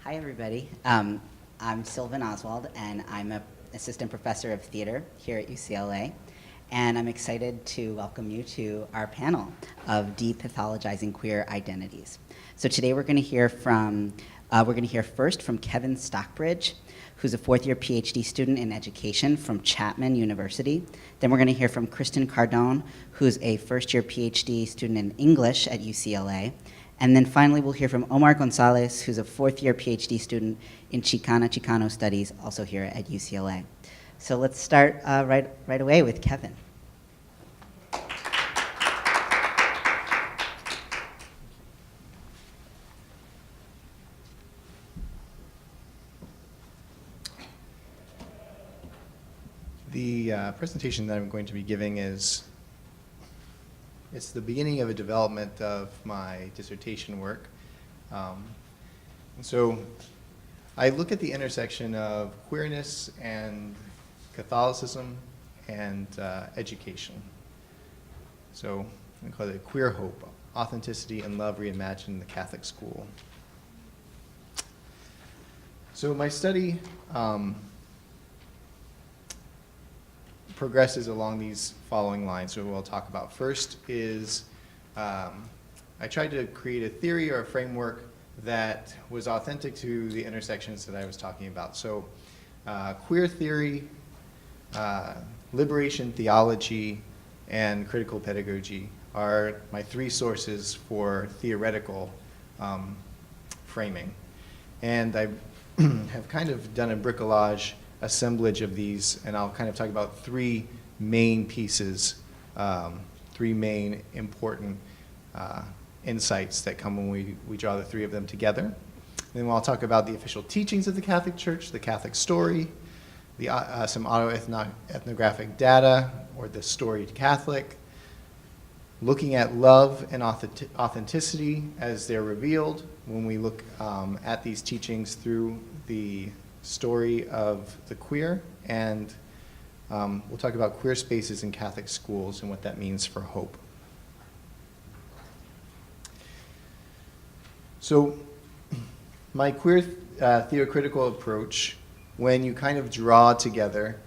Hi, everybody. I'm Sylvan Oswald, and I'm an assistant professor of theater here at UCLA. And I'm excited to welcome you to our panel of Depathologizing Queer Identities. So today we're going to hear first from Kevin Stockbridge, who's a fourth-year PhD student in education from Chapman University. Then we're going to hear from Kristen Cardone, who's a first-year PhD student in English at UCLA. And then finally, we'll hear from Omar Gonzalez, who's a fourth-year PhD student in Chicano Studies, also here at UCLA. So let's start right away with Kevin. The presentation that I'm going to be giving it's the beginning of a development of my dissertation work. And so I look at the intersection of queerness and Catholicism and education. So I call it queer hope, authenticity and love reimagined in the Catholic school. So my study progresses along these following lines, so we'll talk about. First is I tried to create a theory or a framework that was authentic to the intersections that I was talking about. So queer theory, liberation theology, and critical pedagogy are my three sources for theoretical framing. And I have kind of done a bricolage assemblage of these, and I'll kind of talk about three main pieces, three main important insights that come when we draw the three of them together. And then I'll talk about the official teachings of the Catholic Church, the Catholic story, some autoethnographic data, or the storied Catholic, looking at love and authenticity as they're revealed when we look at these teachings through the story of the queer, and we'll talk about queer spaces in Catholic schools and what that means for hope. So my queer theocritical approach, when you kind of draw together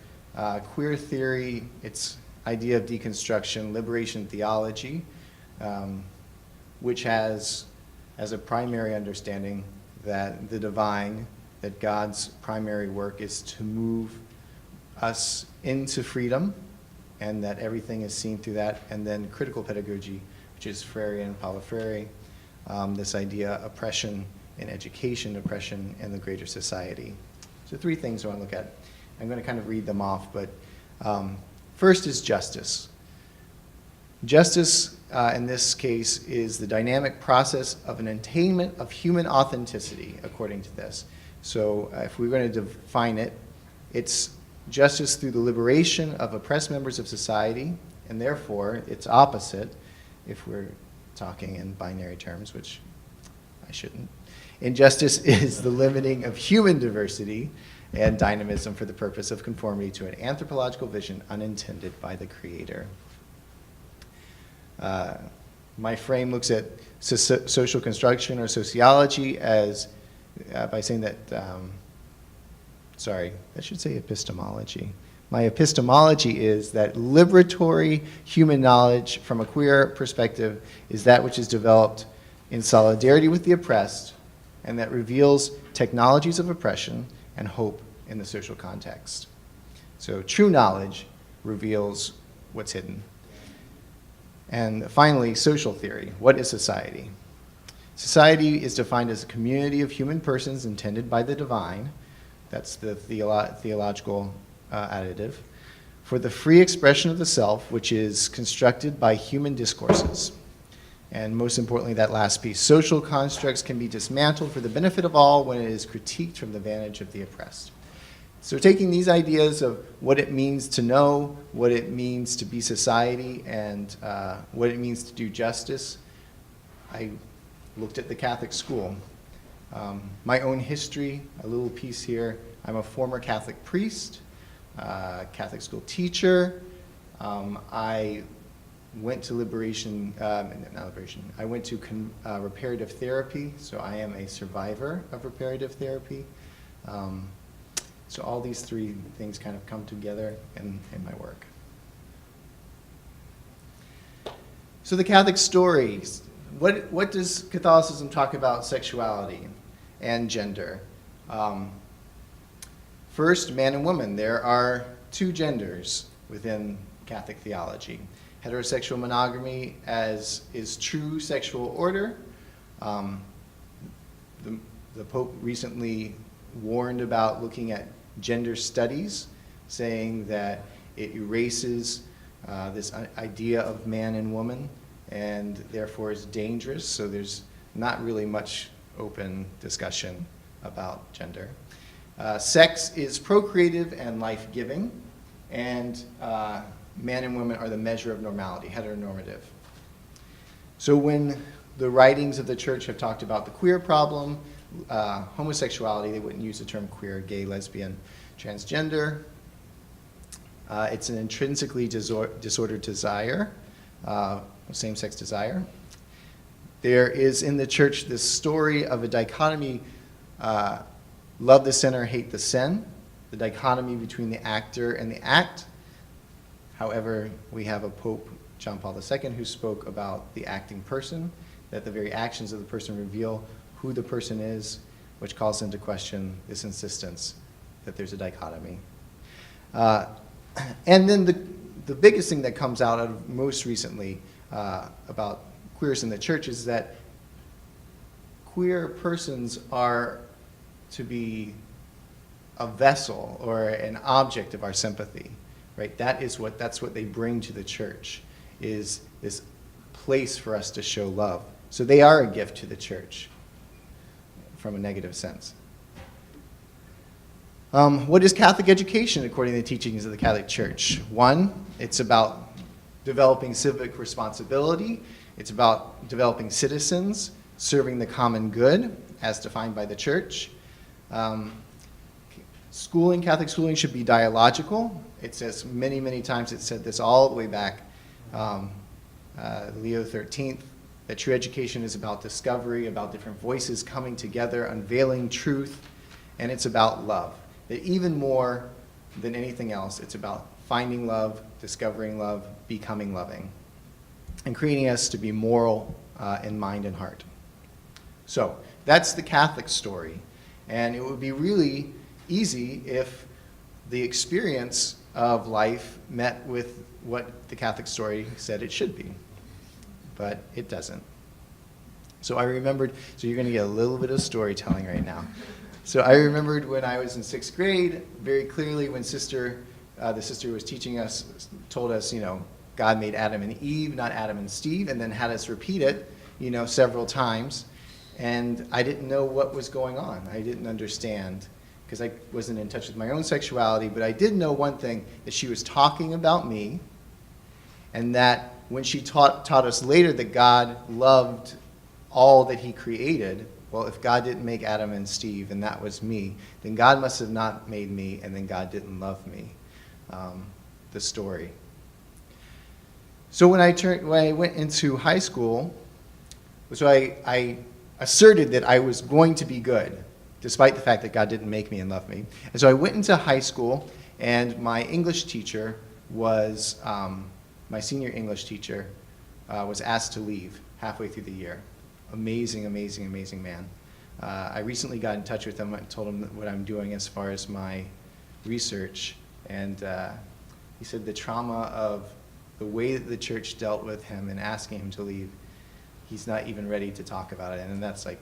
queer theory, its idea of deconstruction, liberation theology, which has as a primary understanding that the divine, that God's primary work is to move us into freedom, and that everything is seen through that. And then critical pedagogy, which is Freirean, Paulo Freire, this idea oppression in education, oppression in the greater society. So three things I want to look at. I'm going to kind of read them off, but first is justice. Justice, in this case, is the dynamic process of an attainment of human authenticity, according to this. So if we're going to define it, it's justice through the liberation of oppressed members of society, and therefore its opposite, if we're talking in binary terms, which I shouldn't. Injustice is the limiting of human diversity and dynamism for the purpose of conformity to an anthropological vision unintended by the Creator. My frame looks at social construction or sociology as by saying that, sorry, I should say epistemology. My epistemology is that liberatory human knowledge from a queer perspective is that which is developed in solidarity with the oppressed and that reveals technologies of oppression and hope in the social context. So true knowledge reveals what's hidden. And finally, social theory. What is society? Society is defined as a community of human persons intended by the divine, that's the theological additive, for the free expression of the self, which is constructed by human discourses. And most importantly, that last piece, social constructs can be dismantled for the benefit of all when it is critiqued from the vantage of the oppressed. So taking these ideas of what it means to know, what it means to be society, and what it means to do justice, I looked at the Catholic school. My own history, a little piece here. I'm a former Catholic priest, Catholic school teacher. I went to I went to reparative therapy, so I am a survivor of reparative therapy. So all these three things kind of come together in my work. So the Catholic stories. What does Catholicism talk about sexuality and gender? First, man and woman. There are two genders within Catholic theology. Heterosexual monogamy as is true sexual order. The Pope recently warned about looking at gender studies, saying that it erases this idea of man and woman, and therefore is dangerous. So there's not really much open discussion about gender. Sex is procreative and life-giving, and man and women are the measure of normality, heteronormative. So when the writings of the church have talked about the queer problem, homosexuality, they wouldn't use the term queer, gay, lesbian, transgender. It's an intrinsically disordered desire, same-sex desire. There is in the church this story of a dichotomy, love the sinner, hate the sin, the dichotomy between the actor and the act. However, we have a Pope, John Paul II, who spoke about the acting person, that the very actions of the person reveal who the person is, which calls into question this insistence that there's a dichotomy. And then the biggest thing that comes out of most recently about queers in the church is that queer persons are to be a vessel or an object of our sympathy, right? That's what they bring to the church, is this place for us to show love. So they are a gift to the church from a negative sense. What is Catholic education according to the teachings of the Catholic Church? One, it's about developing civic responsibility. It's about developing citizens, serving the common good as defined by the church. Catholic schooling should be dialogical. It says many, many times, it said this all the way back, Leo XIII, that true education is about discovery, about different voices coming together, unveiling truth, and it's about love. That even more than anything else, it's about finding love, discovering love, becoming loving, and creating us to be moral in mind and heart. So that's the Catholic story. And it would be really easy if the experience of life met with what the Catholic story said it should be. But it doesn't. So I remembered, so you're going to get a little bit of storytelling right now. So I remembered when I was in 6th grade, very clearly when the sister was teaching us, told us, God made Adam and Eve, not Adam and Steve, and then had us repeat it, several times. And I didn't know what was going on. I didn't understand, because I wasn't in touch with my own sexuality, but I did know one thing, that she was talking about me, and that when she taught us later that God loved all that he created, well, if God didn't make Adam and Steve, and that was me, then God must have not made me, and then God didn't love me. The story. So when I went into high school, so I asserted that I was going to be good, despite the fact that God didn't make me and love me. And so I went into high school, and my English teacher was, my senior English teacher was asked to leave halfway through the year. Amazing, amazing, amazing man. I recently got in touch with him and told him what I'm doing as far as my research, and he said the trauma of the way that the church dealt with him and asking him to leave, he's not even ready to talk about it, and that's like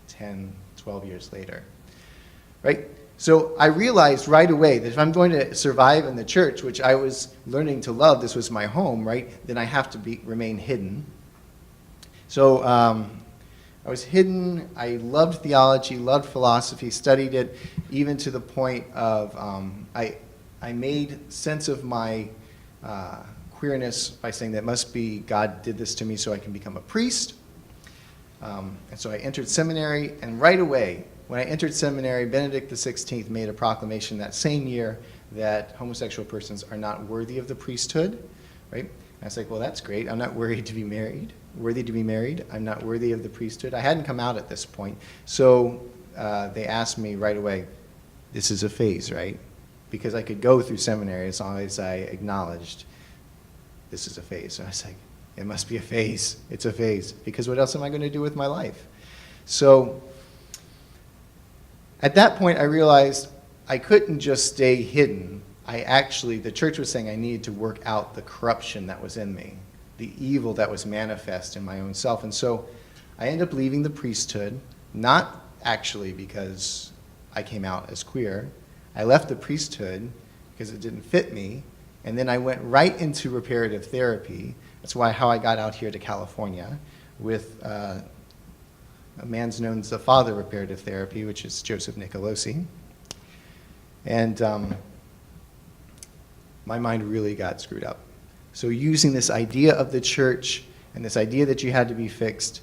10, 12 years later, right? So I realized right away that if I'm going to survive in the church, which I was learning to love, this was my home, right, then I have to remain hidden. So I was hidden. I loved theology, loved philosophy, studied it, even to the point of I made sense of my queerness by saying that must be God did this to me so I can become a priest. And so I entered seminary, and right away, when I entered seminary, Benedict XVI made a proclamation that same year that homosexual persons are not worthy of the priesthood, right? I was like, well, that's great. I'm not worthy to be married. I'm not worthy of the priesthood. I hadn't come out at this point. So they asked me right away, this is a phase, right? Because I could go through seminary as long as I acknowledged this is a phase. So I was like, it must be a phase. It's a phase. Because what else am I going to do with my life? So at that point, I realized I couldn't just stay hidden. The church was saying I needed to work out the corruption that was in me, the evil that was manifest in my own self. And so I ended up leaving the priesthood, not actually because I came out as queer. I left the priesthood because it didn't fit me, and then I went right into reparative therapy. That's how I got out here to California with a man's known as the father of reparative therapy, which is Joseph Nicolosi. And my mind really got screwed up. So using this idea of the church and this idea that you had to be fixed,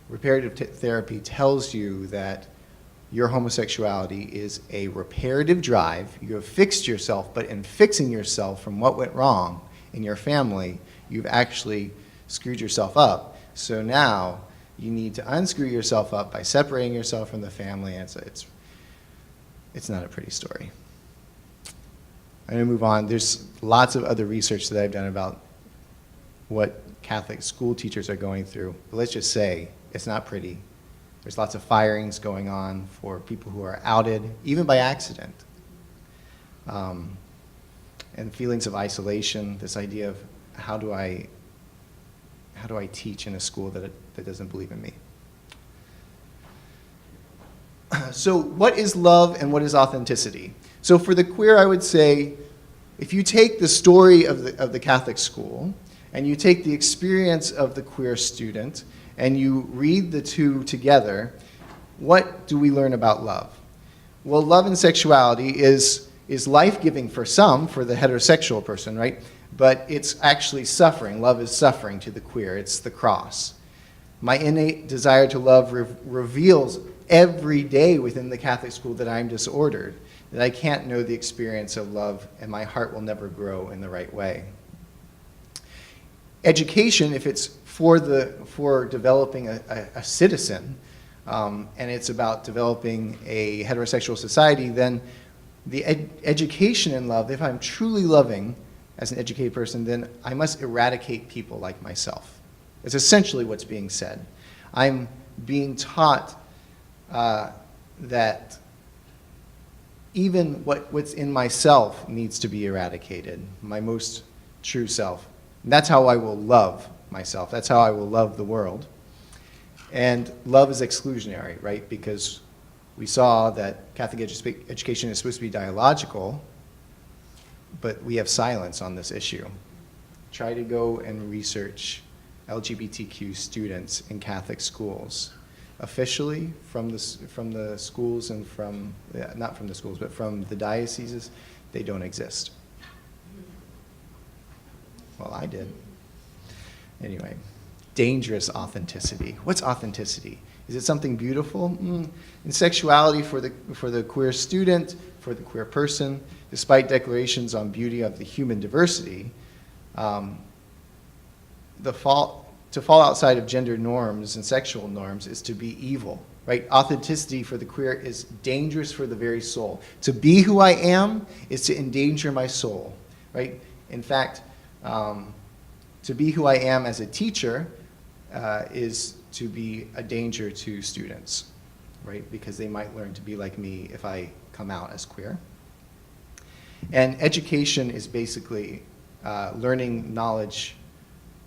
reparative therapy tells you that your homosexuality is a reparative drive. You have fixed yourself, but in fixing yourself from what went wrong in your family, you've actually screwed yourself up. So now you need to unscrew yourself up by separating yourself from the family. And it's not a pretty story. I'm going to move on. There's lots of other research that I've done about what Catholic school teachers are going through. But let's just say it's not pretty. There's lots of firings going on for people who are outed, even by accident. And feelings of isolation, this idea of how do I teach in a school that doesn't believe in me? So what is love and what is authenticity? So for the queer, I would say, if you take the story of the Catholic school, and you take the experience of the queer student, and you read the two together, what do we learn about love? Well, love and sexuality is life-giving for some, for the heterosexual person, right? But it's actually suffering. Love is suffering to the queer. It's the cross. My innate desire to love reveals every day within the Catholic school that I'm disordered, that I can't know the experience of love, and my heart will never grow in the right way. Education, if it's for developing a citizen, and it's about developing a heterosexual society, then the education in love, if I'm truly loving as an educated person, then I must eradicate people like myself. It's essentially what's being said. I'm being taught that even what's in myself needs to be eradicated, my most true self. And that's how I will love myself. That's how I will love the world. And love is exclusionary, right? Because we saw that Catholic education is supposed to be dialogical, but we have silence on this issue. Try to go and research LGBTQ students in Catholic schools. Officially, from the schools and not from the schools, but from the dioceses, they don't exist. Well, I did. Anyway, dangerous authenticity. What's authenticity? Is it something beautiful? In sexuality, for the queer student, for the queer person, despite declarations on beauty of the human diversity, to fall outside of gender norms and sexual norms is to be evil, right? Authenticity for the queer is dangerous for the very soul. To be who I am is to endanger my soul, right? In fact, to be who I am as a teacher is to be a danger to students, right? Because they might learn to be like me if I come out as queer. And education is basically learning knowledge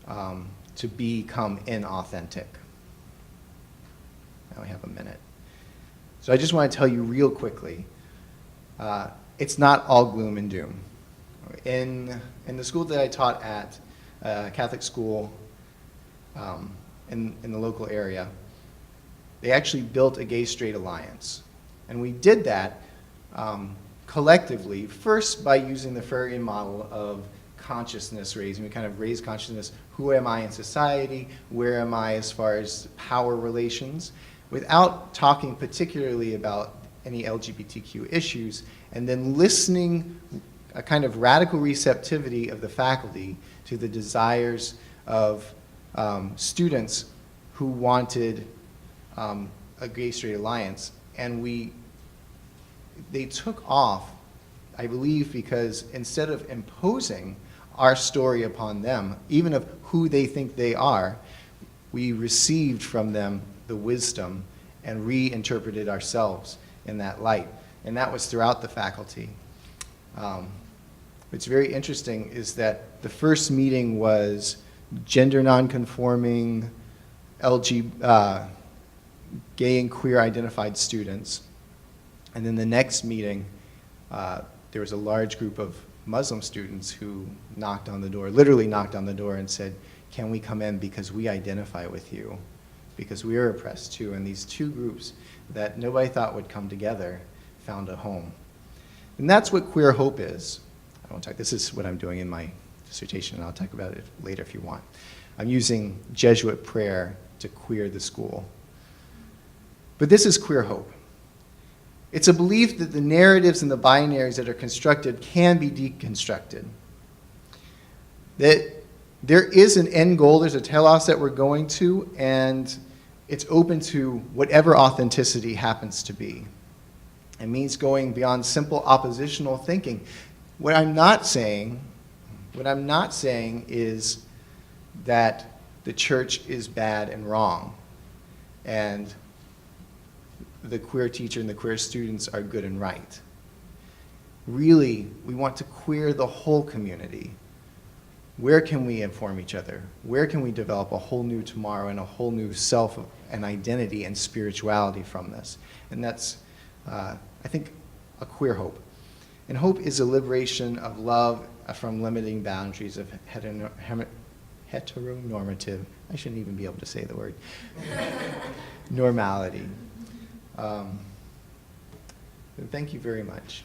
to become inauthentic. Now we have a minute. So I just want to tell you real quickly, it's not all gloom and doom. In the school that I taught at, Catholic school in the local area, they actually built a gay-straight alliance. And we did that collectively, first by using the Freudian model of consciousness raising. We kind of raise consciousness. Who am I in society? Where am I as far as power relations? Without talking particularly about any LGBTQ issues, and then listening a kind of radical receptivity of the faculty to the desires of students who wanted a gay-straight alliance. And they took off, I believe, because instead of imposing our story upon them, even of who they think they are, we received from them the wisdom and reinterpreted ourselves in that light. And that was throughout the faculty. What's very interesting is that the first meeting was gender nonconforming, gay and queer identified students. And then the next meeting, there was a large group of Muslim students who knocked on the door, literally knocked on the door and said, "Can we come in because we identify with you, because we are oppressed too." And these two groups that nobody thought would come together found a home. And that's what queer hope is. This is what I'm doing in my dissertation, and I'll talk about it later if you want. I'm using Jesuit prayer to queer the school. But this is queer hope. It's a belief that the narratives and the binaries that are constructed can be deconstructed. That there is an end goal, there's a telos that we're going to, and it's open to whatever authenticity happens to be. It means going beyond simple oppositional thinking. What I'm not saying is that the church is bad and wrong, and the queer teacher and the queer students are good and right. Really, we want to queer the whole community. Where can we inform each other? Where can we develop a whole new tomorrow and a whole new self and identity and spirituality from this? And that's, I think, a queer hope. And hope is a liberation of love from limiting boundaries of heteronormative, I shouldn't even be able to say the word, normality. Thank you very much.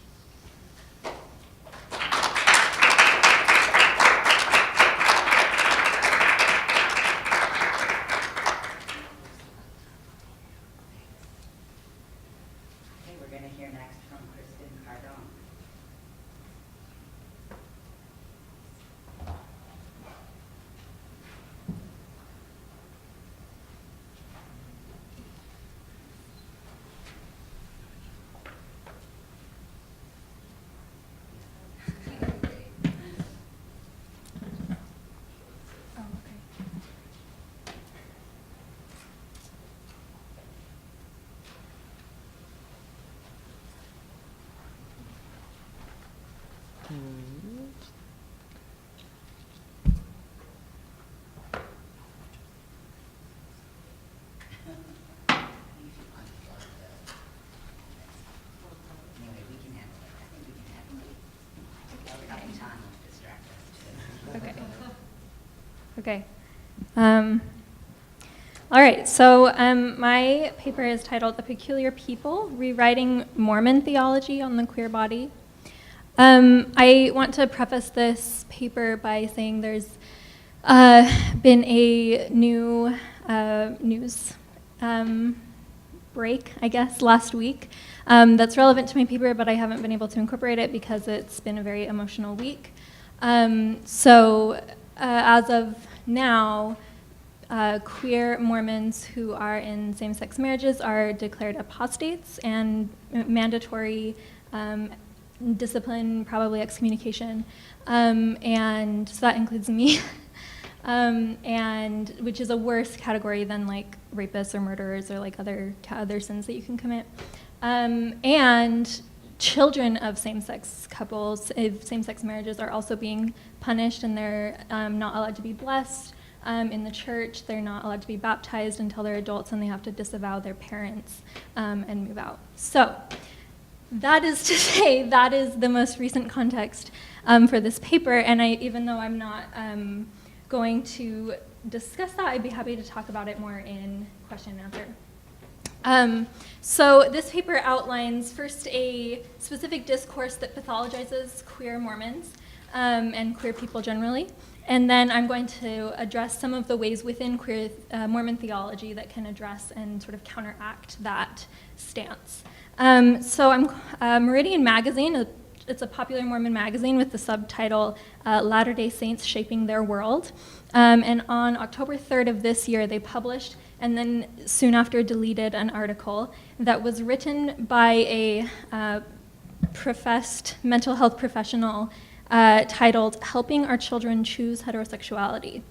Okay. All right, so my paper is titled "A Peculiar People, Rewriting Mormon Theology on the Queer Body." I want to preface this paper by saying there's been a new news break, I guess, last week that's relevant to my paper, but I haven't been able to incorporate it because it's been a very emotional week. As of now, queer Mormons who are in same-sex marriages are declared apostates and mandatory discipline, probably excommunication, and so that includes me, and which is a worse category than like rapists or murderers or like other sins that you can commit, and children of same-sex couples, if same-sex marriages, are also being punished, and they're not allowed to be blessed in the church. They're not allowed to be baptized until they're adults, and they have to disavow their parents and move out. So that is to say, that is the most recent context for this paper, and even though I'm not going to discuss that, I'd be happy to talk about it more in question and answer. So this paper outlines first a specific discourse that pathologizes queer Mormons and queer people generally, and then I'm going to address some of the ways within queer Mormon theology that can address and sort of counteract that stance. So Meridian Magazine, It's a popular Mormon magazine with the subtitle Latter-day Saints Shaping Their World. And on October 3rd of this year, they published and then soon after deleted an article that was written by a professed mental health professional titled Helping Our Children Choose Heterosexuality.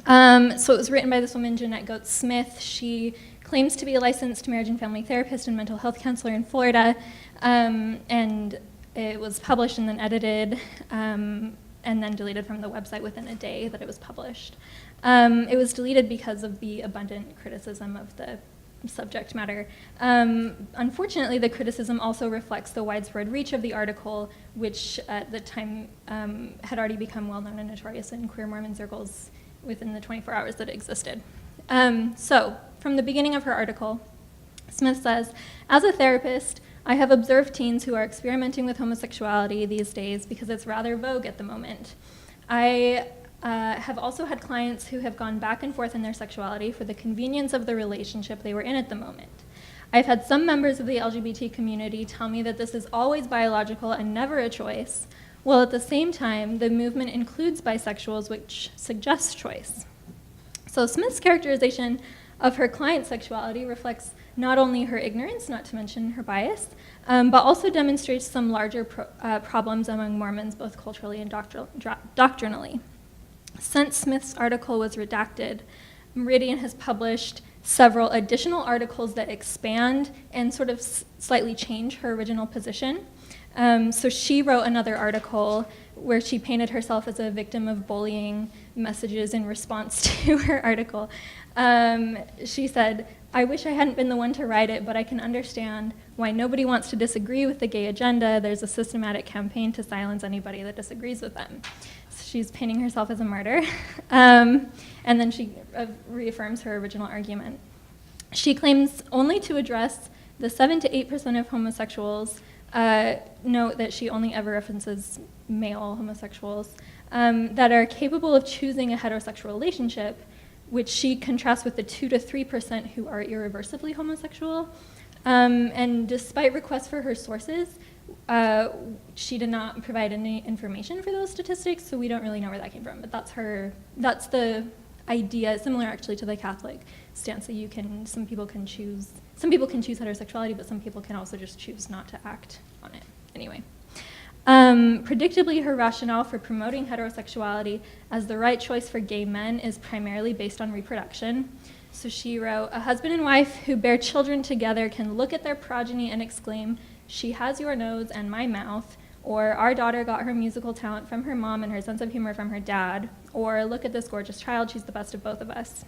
So it was written by this woman, Jeanette Goetz Smith. She claims to be a licensed marriage and family therapist and mental health counselor in Florida. And it was published and then edited and then deleted from the website within a day that it was published. It was deleted because of the abundant criticism of the subject matter. Unfortunately, the criticism also reflects the widespread reach of the article, which at the time had already become well-known and notorious in queer Mormon circles within the 24 hours that it existed. So, from the beginning of her article, Smith says, as a therapist, I have observed teens who are experimenting with homosexuality these days because it's rather vogue at the moment. I have also had clients who have gone back and forth in their sexuality for the convenience of the relationship they were in at the moment. I've had some members of the LGBT community tell me that this is always biological and never a choice, while at the same time, the movement includes bisexuals, which suggests choice. So Smith's characterization of her client's sexuality reflects not only her ignorance, not to mention her bias, but also demonstrates some larger problems among Mormons, both culturally and doctrinally. Since Smith's article was redacted, Meridian has published several additional articles that expand and sort of slightly change her original position. So she wrote another article where she painted herself as a victim of bullying messages in response to her article. She said, I wish I hadn't been the one to write it, but I can understand why nobody wants to disagree with the gay agenda. There's a systematic campaign to silence anybody that disagrees with them. So she's painting herself as a martyr. And then she reaffirms her original argument. She claims only to address the 7 to 8% of homosexuals. Note that she only ever references male homosexuals that are capable of choosing a heterosexual relationship, which she contrasts with the 2 to 3% who are irreversibly homosexual. And despite requests for her sources, she did not provide any information for those statistics, so we don't really know where that came from. But that's the idea, similar actually to the Catholic stance, that some people can choose heterosexuality, but some people can also just choose not to act on it. Anyway. Predictably, her rationale for promoting heterosexuality as the right choice for gay men is primarily based on reproduction. So she wrote, a husband and wife who bear children together can look at their progeny and exclaim, she has your nose and my mouth, or our daughter got her musical talent from her mom and her sense of humor from her dad, or look at this gorgeous child, she's the best of both of us.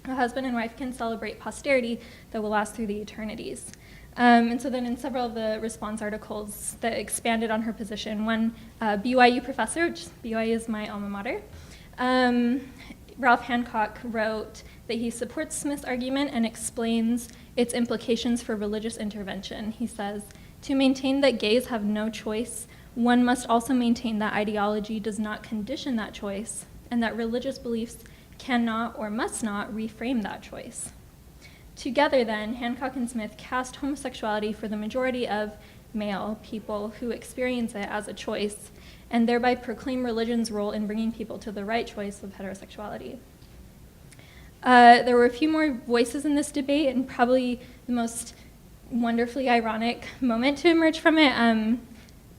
A husband and wife can celebrate posterity that will last through the eternities. And so then in several of the response articles that expanded on her position, one BYU professor, which BYU is my alma mater, Ralph Hancock wrote that he supports Smith's argument and explains its implications for religious intervention. He says, to maintain that gays have no choice, one must also maintain that ideology does not condition that choice, and that religious beliefs cannot or must not reframe that choice. Together then, Hancock and Smith cast homosexuality for the majority of male people who experience it as a choice, and thereby proclaim religion's role in bringing people to the right choice of heterosexuality. There were a few more voices in this debate, and probably the most wonderfully ironic moment to emerge from it.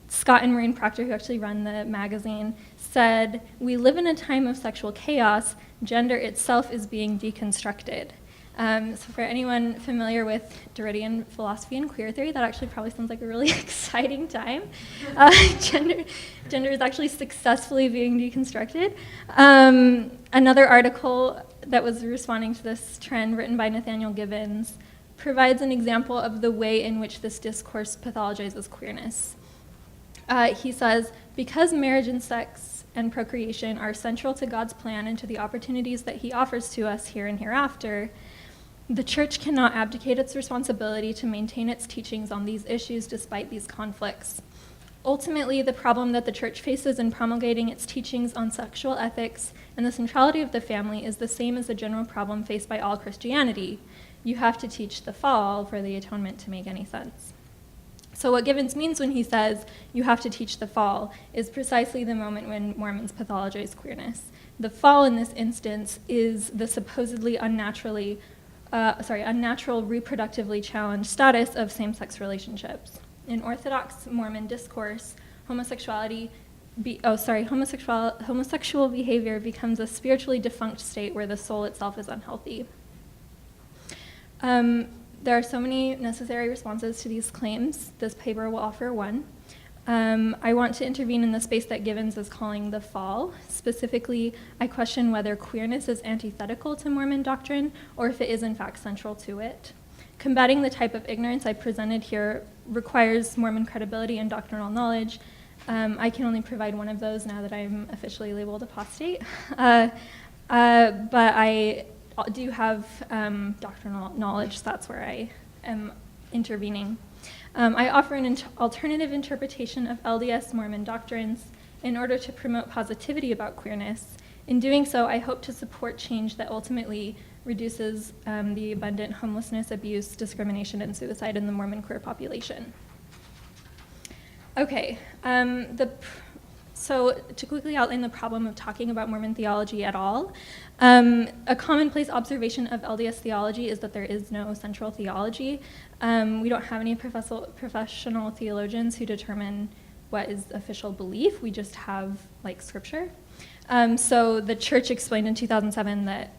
Scott and Maureen Proctor, who actually run the magazine, said, we live in a time of sexual chaos. Gender itself is being deconstructed. So for anyone familiar with Derridian philosophy and queer theory, that actually probably sounds like a really exciting time. Gender is actually successfully being deconstructed. Another article that was responding to this trend, written by Nathaniel Gibbons, provides an example of the way in which this discourse pathologizes queerness. He says, because marriage and sex and procreation are central to God's plan and to the opportunities that he offers to us here and hereafter, the church cannot abdicate its responsibility to maintain its teachings on these issues despite these conflicts. Ultimately, the problem that the church faces in promulgating its teachings on sexual ethics and the centrality of the family is the same as the general problem faced by all Christianity. You have to teach the fall for the atonement to make any sense. So what Givens means when he says you have to teach the fall is precisely the moment when Mormons pathologize queerness. The fall in this instance is the supposedly unnatural reproductively challenged status of same-sex relationships. In Orthodox Mormon discourse, homosexual behavior becomes a spiritually defunct state where the soul itself is unhealthy. There are so many necessary responses to these claims. This paper will offer one. I want to intervene in the space that Givens is calling the fall. Specifically, I question whether queerness is antithetical to Mormon doctrine or if it is in fact central to it. Combating the type of ignorance I presented here requires Mormon credibility and doctrinal knowledge. I can only provide one of those now that I'm officially labeled apostate. But I do have doctrinal knowledge, so that's where I am intervening. I offer an alternative interpretation of LDS Mormon doctrines in order to promote positivity about queerness. In doing so, I hope to support change that ultimately reduces the abundant homelessness, abuse, discrimination, and suicide in the Mormon queer population. Okay, so to quickly outline the problem of talking about Mormon theology at all, a commonplace observation of LDS theology is that there is no central theology. We don't have any professional theologians who determine what is official belief. We just have scripture. So the church explained in 2007 that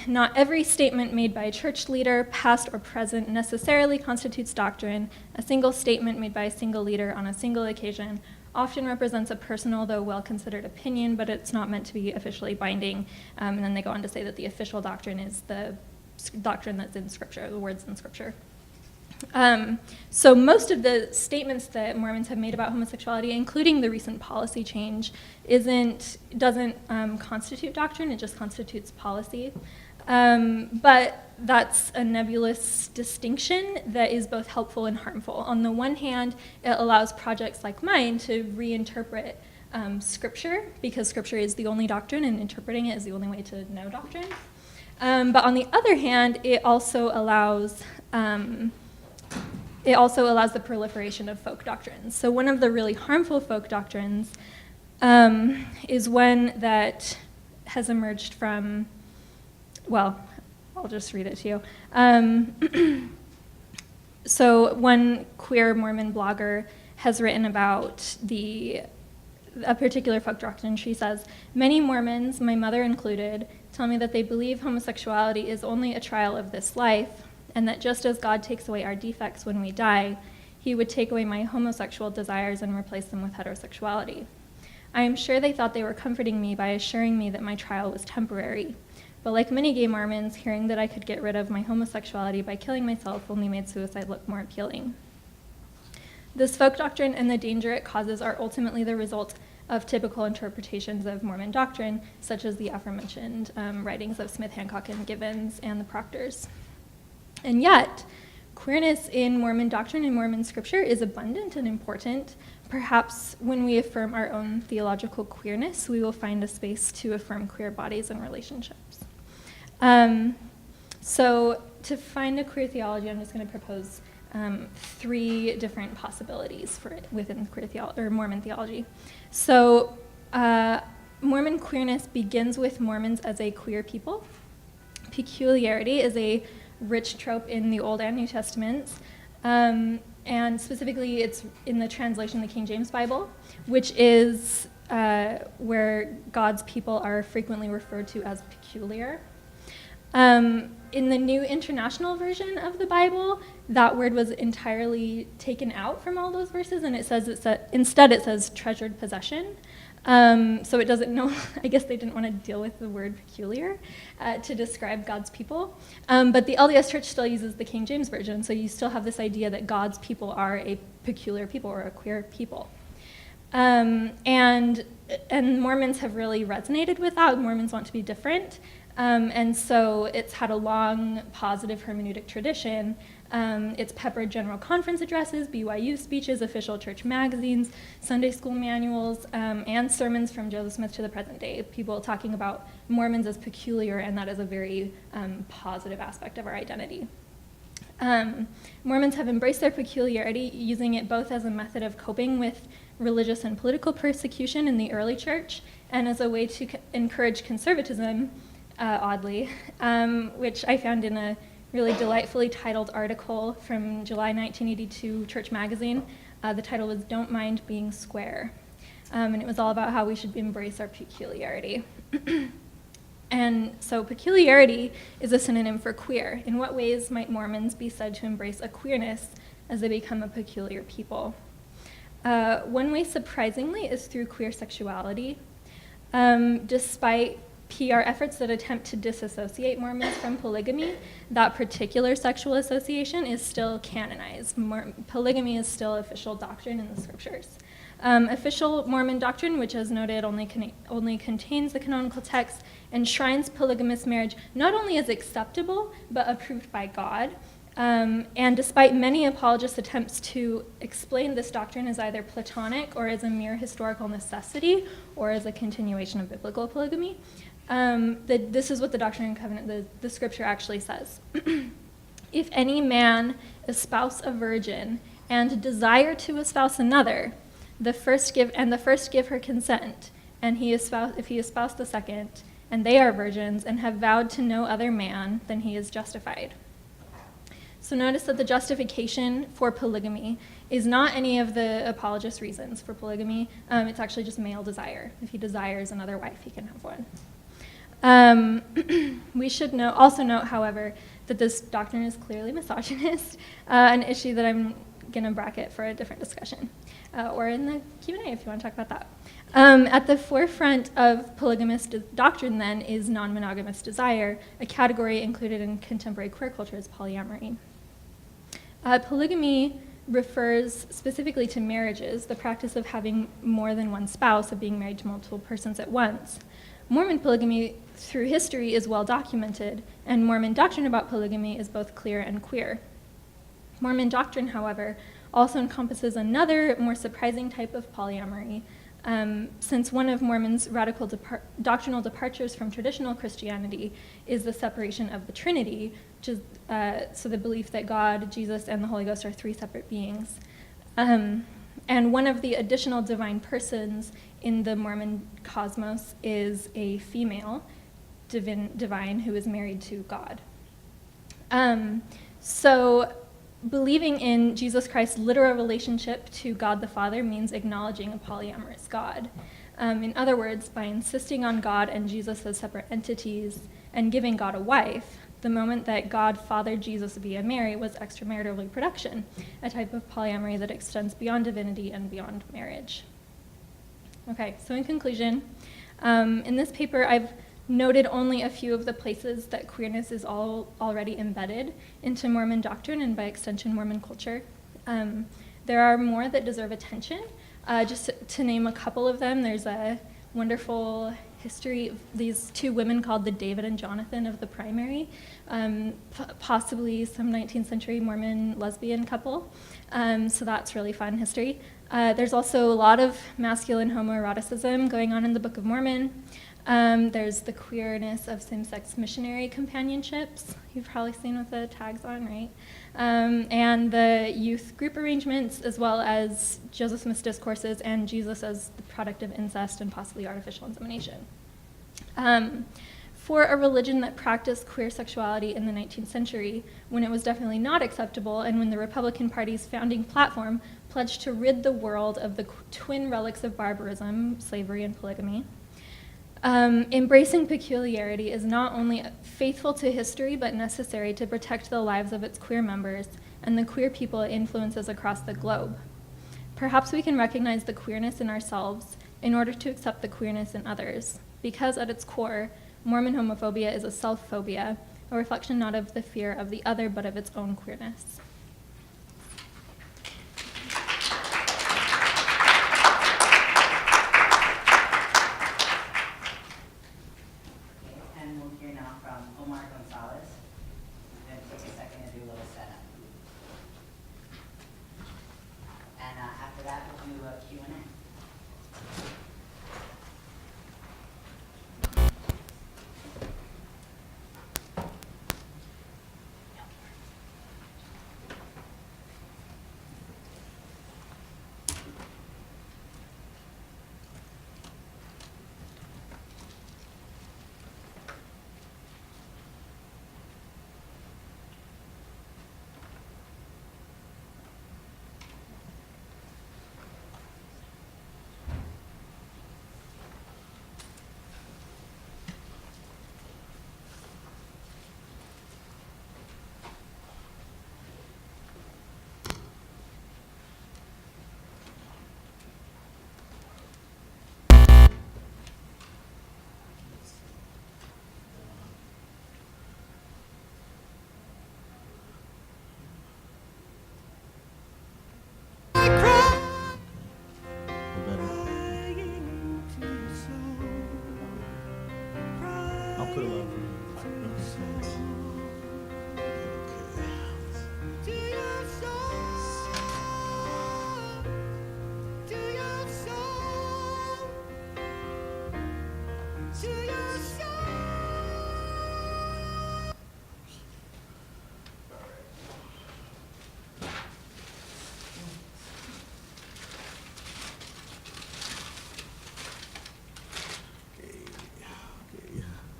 not every statement made by a church leader, past or present, necessarily constitutes doctrine. A single statement made by a single leader on a single occasion often represents a personal, though well-considered opinion, but it's not meant to be officially binding. And then they go on to say that the official doctrine is the doctrine that's in Scripture, the words in Scripture. So most of the statements that Mormons have made about homosexuality, including the recent policy change, doesn't constitute doctrine, it just constitutes policy. But that's a nebulous distinction that is both helpful and harmful. On the one hand, it allows projects like mine to reinterpret Scripture, because Scripture is the only doctrine and interpreting it is the only way to know doctrine. But on the other hand, it also allows the proliferation of folk doctrines. So one of the really harmful folk doctrines is one that has emerged from, well, I'll just read it to you. So one queer Mormon blogger has written about a particular folk doctrine. She says, "Many Mormons, my mother included, tell me that they believe homosexuality is only a trial of this life, and that just as God takes away our defects when we die, he would take away my homosexual desires and replace them with heterosexuality. I am sure they thought they were comforting me by assuring me that my trial was temporary. But like many gay Mormons, hearing that I could get rid of my homosexuality by killing myself only made suicide look more appealing." This folk doctrine and the danger it causes are ultimately the result of typical interpretations of Mormon doctrine, such as the aforementioned writings of Smith, Hancock, and Givens, and the Proctors. And yet, queerness in Mormon doctrine and Mormon scripture is abundant and important. Perhaps when we affirm our own theological queerness, we will find a space to affirm queer bodies and relationships. So to find a queer theology, I'm just going to propose 3 different possibilities for it within queer Mormon theology. So Mormon queerness begins with Mormons as a queer people. Peculiarity is a rich trope in the Old and New Testaments, and specifically it's in the translation of the King James Bible, which is where God's people are frequently referred to as peculiar. In the New International Version of the Bible, that word was entirely taken out from all those verses, and instead it says treasured possession. So it doesn't know, I guess they didn't want to deal with the word peculiar to describe God's people. But the LDS Church still uses the King James Version, so you still have this idea that God's people are a peculiar people or a queer people. And Mormons have really resonated with that. Mormons want to be different. And so it's had a long positive hermeneutic tradition. It's peppered general conference addresses, BYU speeches, official church magazines, Sunday school manuals, and sermons from Joseph Smith to the present day. People talking about Mormons as peculiar, and that is a very positive aspect of our identity. Mormons have embraced their peculiarity, using it both as a method of coping with religious and political persecution in the early church and as a way to encourage conservatism, oddly, which I found in a really delightfully titled article from July 1982 Church Magazine. The title was "Don't Mind Being Square," and it was all about how we should embrace our peculiarity. And so peculiarity is a synonym for queer. In what ways might Mormons be said to embrace a queerness as they become a peculiar people? One way, surprisingly, is through queer sexuality. Despite PR efforts that attempt to disassociate Mormons from polygamy, that particular sexual association is still canonized. Polygamy is still official doctrine in the scriptures. Official Mormon doctrine, which as noted only contains the canonical text, enshrines polygamous marriage not only as acceptable, but approved by God. And despite many apologists' attempts to explain this doctrine as either Platonic or as a mere historical necessity or as a continuation of biblical polygamy, this is what the Doctrine and Covenant, the scripture actually says. If any man espouse a virgin and desire to espouse another, the first give her consent, and if he espouse the second, and they are virgins and have vowed to no other man, then he is justified. So notice that the justification for polygamy is not any of the apologist reasons for polygamy. It's actually just male desire. If he desires another wife, he can have one. We should also note, however, that this doctrine is clearly misogynist, an issue that I'm going to bracket for a different discussion, or in the Q&A if you want to talk about that. At the forefront of polygamous doctrine, then, is non-monogamous desire, a category included in contemporary queer culture as polyamory. Polygamy refers specifically to marriages, the practice of having more than one spouse, of being married to multiple persons at once. Mormon polygamy through history is well documented, and Mormon doctrine about polygamy is both clear and queer. Mormon doctrine, however, also encompasses another, more surprising type of polyamory, since one of Mormon's radical doctrinal departures from traditional Christianity is the separation of the Trinity, which is so the belief that God, Jesus, and the Holy Ghost are three separate beings. And one of the additional divine persons in the Mormon cosmos is a female divine who is married to God. So believing in Jesus Christ's literal relationship to God the Father means acknowledging a polyamorous God. In other words, by insisting on God and Jesus as separate entities and giving God a wife, the moment that God fathered Jesus via Mary was extramarital reproduction, a type of polyamory that extends beyond divinity and beyond marriage. Okay, so in conclusion, in this paper I've noted only a few of the places that queerness is already embedded into Mormon doctrine and by extension Mormon culture. There are more that deserve attention. Just to name a couple of them, there's a wonderful history of these two women called the David and Jonathan of the Primary, possibly some 19th century Mormon lesbian couple. So that's really fun history. There's also a lot of masculine homoeroticism going on in the Book of Mormon. There's the queerness of same-sex missionary companionships, you've probably seen with the tags on, right? And the youth group arrangements, as well as Joseph Smith's discourses and Jesus as the product of incest and possibly artificial insemination. For a religion that practiced queer sexuality in the 19th century, when it was definitely not acceptable, and when the Republican Party's founding platform pledged to rid the world of the twin relics of barbarism, slavery and polygamy, embracing peculiarity is not only faithful to history, but necessary to protect the lives of its queer members and the queer people it influences across the globe. Perhaps we can recognize the queerness in ourselves in order to accept the queerness in others, because at its core, Mormon homophobia is a self-phobia, a reflection not of the fear of the other, but of its own queerness. And we'll hear now from Omar Gonzalez. He's going to take a second and do a little setup. And after that, we'll do a Q&A. put a lot of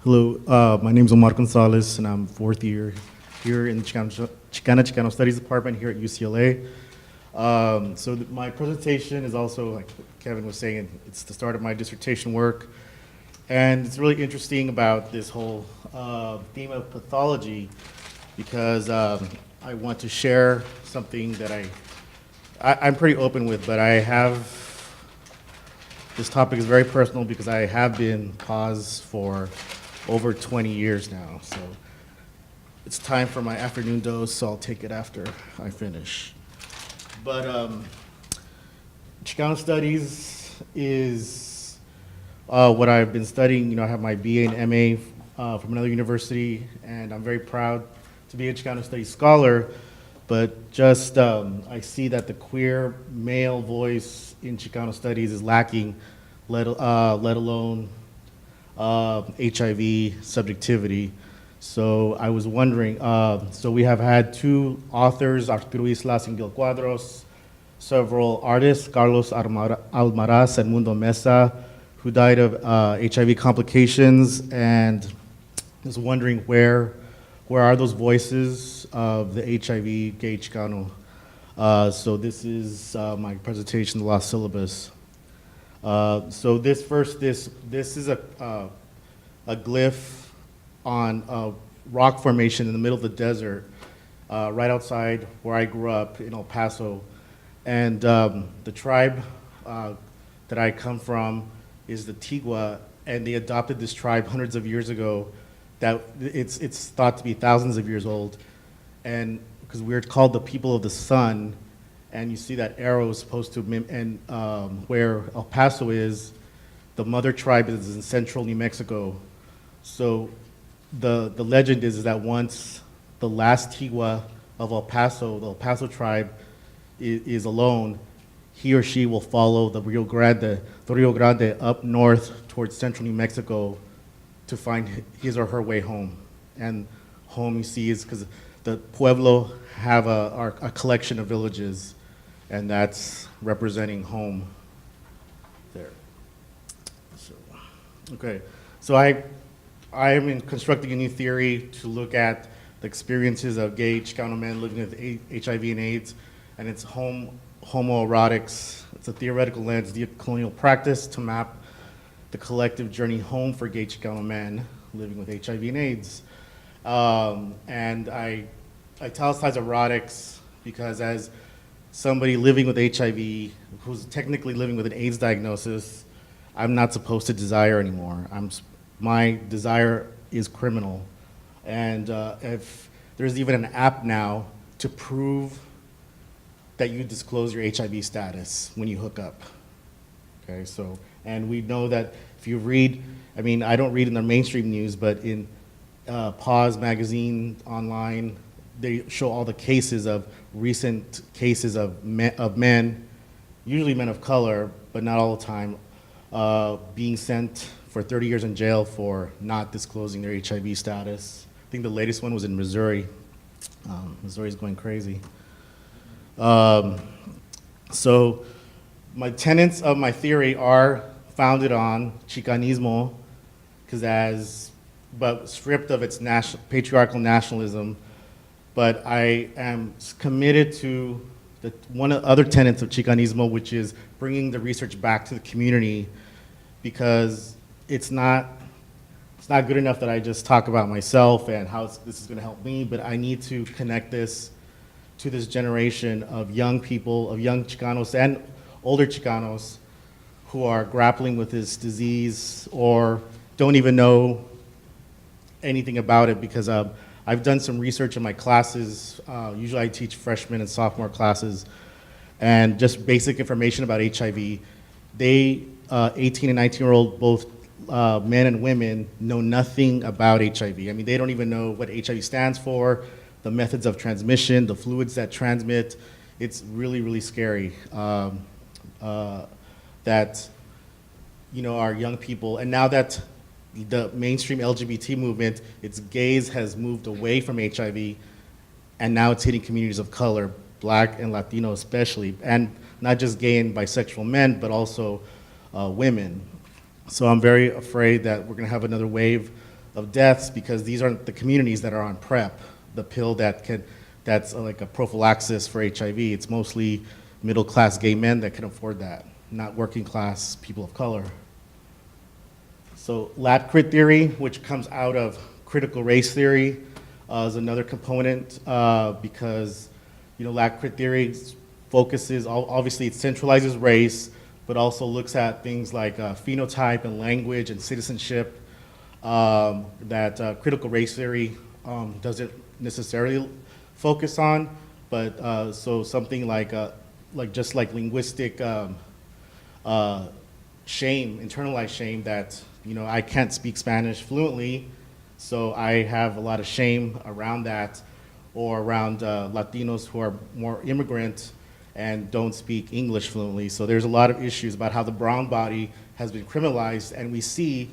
Hello, my name is Omar Gonzalez, and I'm fourth year here in the Chicano Studies Department here at UCLA. My presentation is also, like Kevin was saying, it's the start of my dissertation work. And it's really interesting about this whole theme of pathology because I want to share something that I'm pretty open with, but this topic is very personal because I have been paused for over 20 years now. So it's time for my afternoon dose, so I'll take it after I finish. But Chicano Studies is what I've been studying. You know, I have my BA and MA from another university, and I'm very proud to be a Chicano Studies scholar. But just I see that the queer male voice in Chicano Studies is lacking, let alone HIV subjectivity. So I was wondering, so we have had two authors, Arturo Islas and Gil Cuadros, several artists, Carlos Almaraz and Mundo Mesa, who died of HIV complications, and I was wondering where are those voices of the HIV gay Chicano? So this is my presentation, the lost syllabus. So this is a glyph on a rock formation in the middle of the desert, right outside where I grew up in El Paso. And the tribe that I come from is the Tigua, and they adopted this tribe hundreds of years ago. That it's thought to be thousands of years old, and because we're called the people of the sun. And you see that arrow is supposed to where El Paso is, the mother tribe is in central New Mexico. So the legend is that once the last Tigua of El Paso, the El Paso tribe, is alone, he or she will follow the Rio Grande up north towards central New Mexico to find his or her way home. And home, you see, is because the Pueblo have a collection of villages, and that's representing home there. So, okay, so I am constructing a new theory to look at the experiences of gay Chicano men living with HIV and AIDS, and it's homoerotics. It's a theoretical lens, decolonial practice to map the collective journey home for gay Chicano men living with HIV and AIDS. And I italicize erotics because as somebody living with HIV, who's technically living with an AIDS diagnosis, I'm not supposed to desire anymore. My desire is criminal. And if there's even an app now to prove that you disclose your HIV status when you hook up. Okay, so, and we know that if you read, I mean, I don't read in the mainstream news, but in Pause magazine online, they show all the cases of recent cases of men, usually men of color, but not all the time, being sent for 30 years in jail for not disclosing their HIV status. I think the latest one was in Missouri. Missouri's going crazy. So my tenets of my theory are founded on Chicanismo, but stripped of its patriarchal nationalism. But I am committed to one of the other tenets of Chicanismo, which is bringing the research back to the community, because it's not good enough that I just talk about myself and how this is going to help me, but I need to connect this to this generation of young people, of young Chicanos and older Chicanos who are grappling with this disease or don't even know anything about it, because I've done some research in my classes. Usually I teach freshman and sophomore classes, and just basic information about HIV. 18 and 19-year-old both men and women know nothing about HIV. I mean, they don't even know what HIV stands for, the methods of transmission, the fluids that transmit. It's really, really scary that, you know, our young people, and now that the mainstream LGBT movement, its gaze has moved away from HIV, and now it's hitting communities of color, Black and Latino especially, and not just gay and bisexual men, but also women. So I'm very afraid that we're gonna have another wave of deaths because these aren't the communities that are on PrEP, the pill that's like a prophylaxis for HIV. It's mostly middle-class gay men that can afford that, not working-class people of color. So lab crit theory, which comes out of critical race theory, is another component because, you know, lab crit theory focuses, obviously it centralizes race, but also looks at things like phenotype and language and citizenship that critical race theory doesn't necessarily focus on, but so something like just like linguistic shame, internalized shame that, you know, I can't speak Spanish fluently, so I have a lot of shame around that, or around Latinos who are more immigrant and don't speak English fluently. So there's a lot of issues about how the brown body has been criminalized, and we see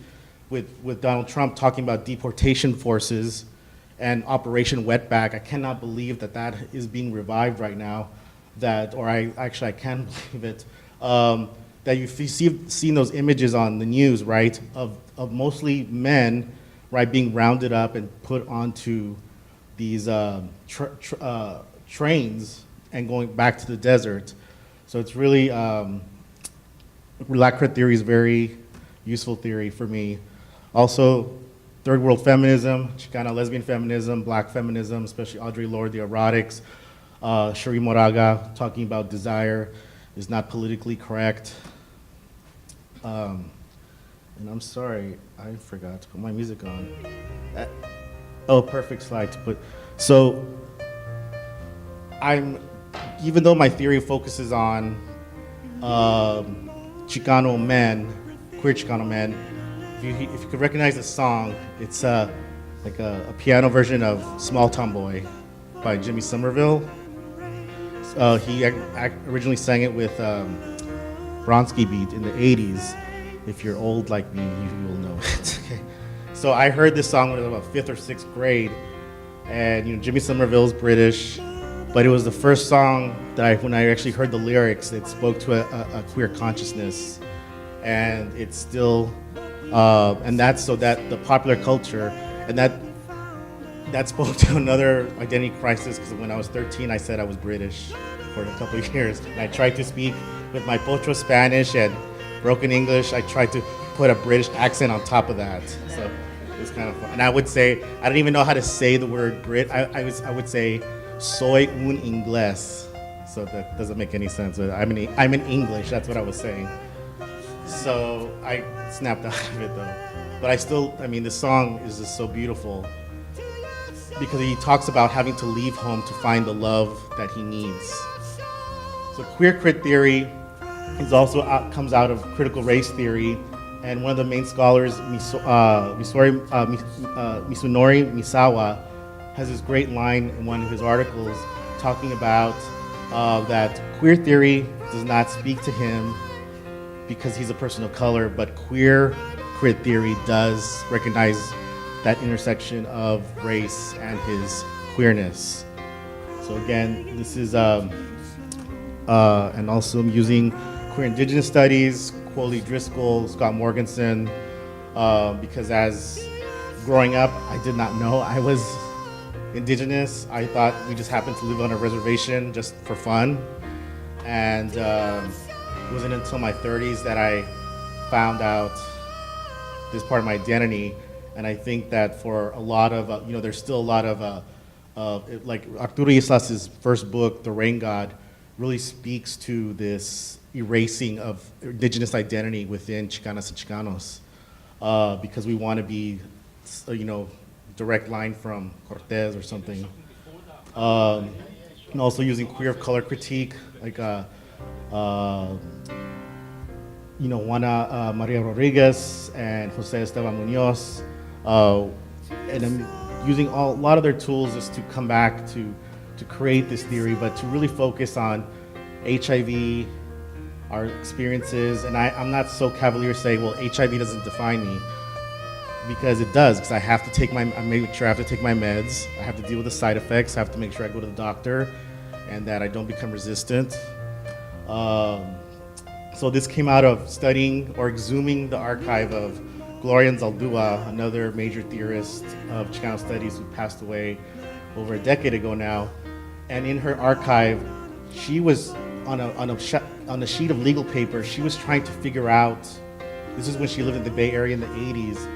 with Donald Trump talking about deportation forces and Operation Wetback. I cannot believe that that is being revived right now, I can believe it, that you've seen those images on the news, right, of mostly men, right, being rounded up and put onto these trains and going back to the desert. So it's really, lab crit theory is very useful theory for me. Also, third world feminism, Chicana lesbian feminism, Black feminism, especially Audre Lorde, the erotics, Cherie Moraga talking about desire is not politically correct. And I'm sorry, I forgot to put my music on. Oh, perfect slide to put. So, even though my theory focuses on Chicano men, queer Chicano men, if you could recognize the song, it's like a piano version of Small Town Boy by Jimmy Somerville. He originally sang it with Bronski Beat in the 80s. If you're old like me, you will know it. Okay. So I heard this song when I was about 5th or 6th grade, and you know, Jimmy Somerville's British, but it was the first song that when I actually heard the lyrics, it spoke to a queer consciousness, and it's still, and that's so that the popular culture, and that spoke to another identity crisis, because when I was 13, I said I was British for a couple of years, and I tried to speak with my pocho Spanish and broken English. I tried to put a British accent on top of that, so it was kind of fun. And I would say, I don't even know how to say the word Brit. I would say, soy un inglés. So that doesn't make any sense. I'm in English, that's what I was saying. So I snapped out of it though. But I mean, the song is just so beautiful because he talks about having to leave home to find the love that he needs. So queer crit theory is also comes out of critical race theory, and one of the main scholars, Misunori Misawa, has this great line in one of his articles talking about that queer theory does not speak to him because he's a person of color, but queer crit theory does recognize that intersection of race and his queerness. So again, this is, and also I'm using queer indigenous studies, Quoli Driscoll, Scott Morganson, because as growing up, I did not know I was indigenous. I thought we just happened to live on a reservation just for fun. And it wasn't until my 30s that I found out this part of my identity. And I think that for a lot of, you know, there's still a lot of, like Arturo Islas's first book, The Rain God, really speaks to this erasing of indigenous identity within Chicanas and Chicanos, because we want to be, you know, direct line from Cortez or something. And also using queer of color critique, like, Juana Maria Rodriguez and Jose Esteban Munoz, and I'm using a lot of their tools just to come back to create this theory, but to really focus on HIV, our experiences, and I'm not so cavalier saying, well, HIV doesn't define me, because it does, because I have to take I make sure I have to take my meds, I have to deal with the side effects, I have to make sure I go to the doctor, and that I don't become resistant. So this came out of studying or exhuming the archive of Gloria Zaldúa, another major theorist of Chicano studies who passed away over a decade ago now. And in her archive, she was on a sheet of legal paper, she was trying to figure out, this is when she lived in the Bay Area in the 80s,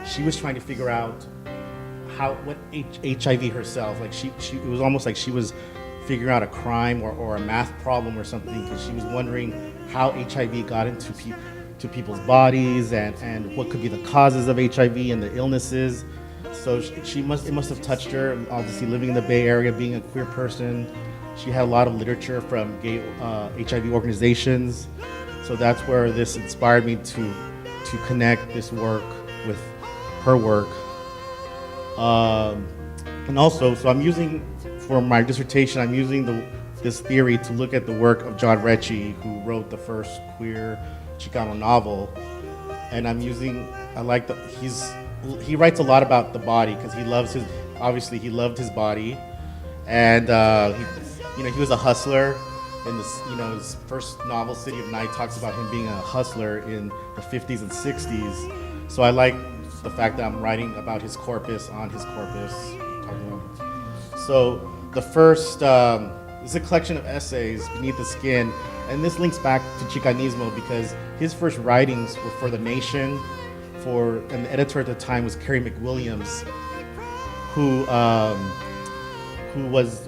she was trying to figure out what HIV herself, like it was almost like she was figuring out a crime or a math problem or something, because she was wondering how HIV got into people's bodies and what could be the causes of HIV and the illnesses. So it must have touched her, obviously living in the Bay Area, being a queer person. She had a lot of literature from gay HIV organizations. So that's where this inspired me to connect this work with her work. And also, so I'm using, for my dissertation, I'm using this theory to look at the work of John Recchi, who wrote the first queer Chicano novel. And he writes a lot about the body, because he loved his body. And he was a hustler. In this, his first novel, City of Night, talks about him being a hustler in the 50s and 60s. So I like the fact that I'm writing about his corpus on his corpus. So the first is a collection of essays, Beneath the Skin, and this links back to Chicanismo because his first writings were for The Nation, and the editor at the time was Carrie McWilliams,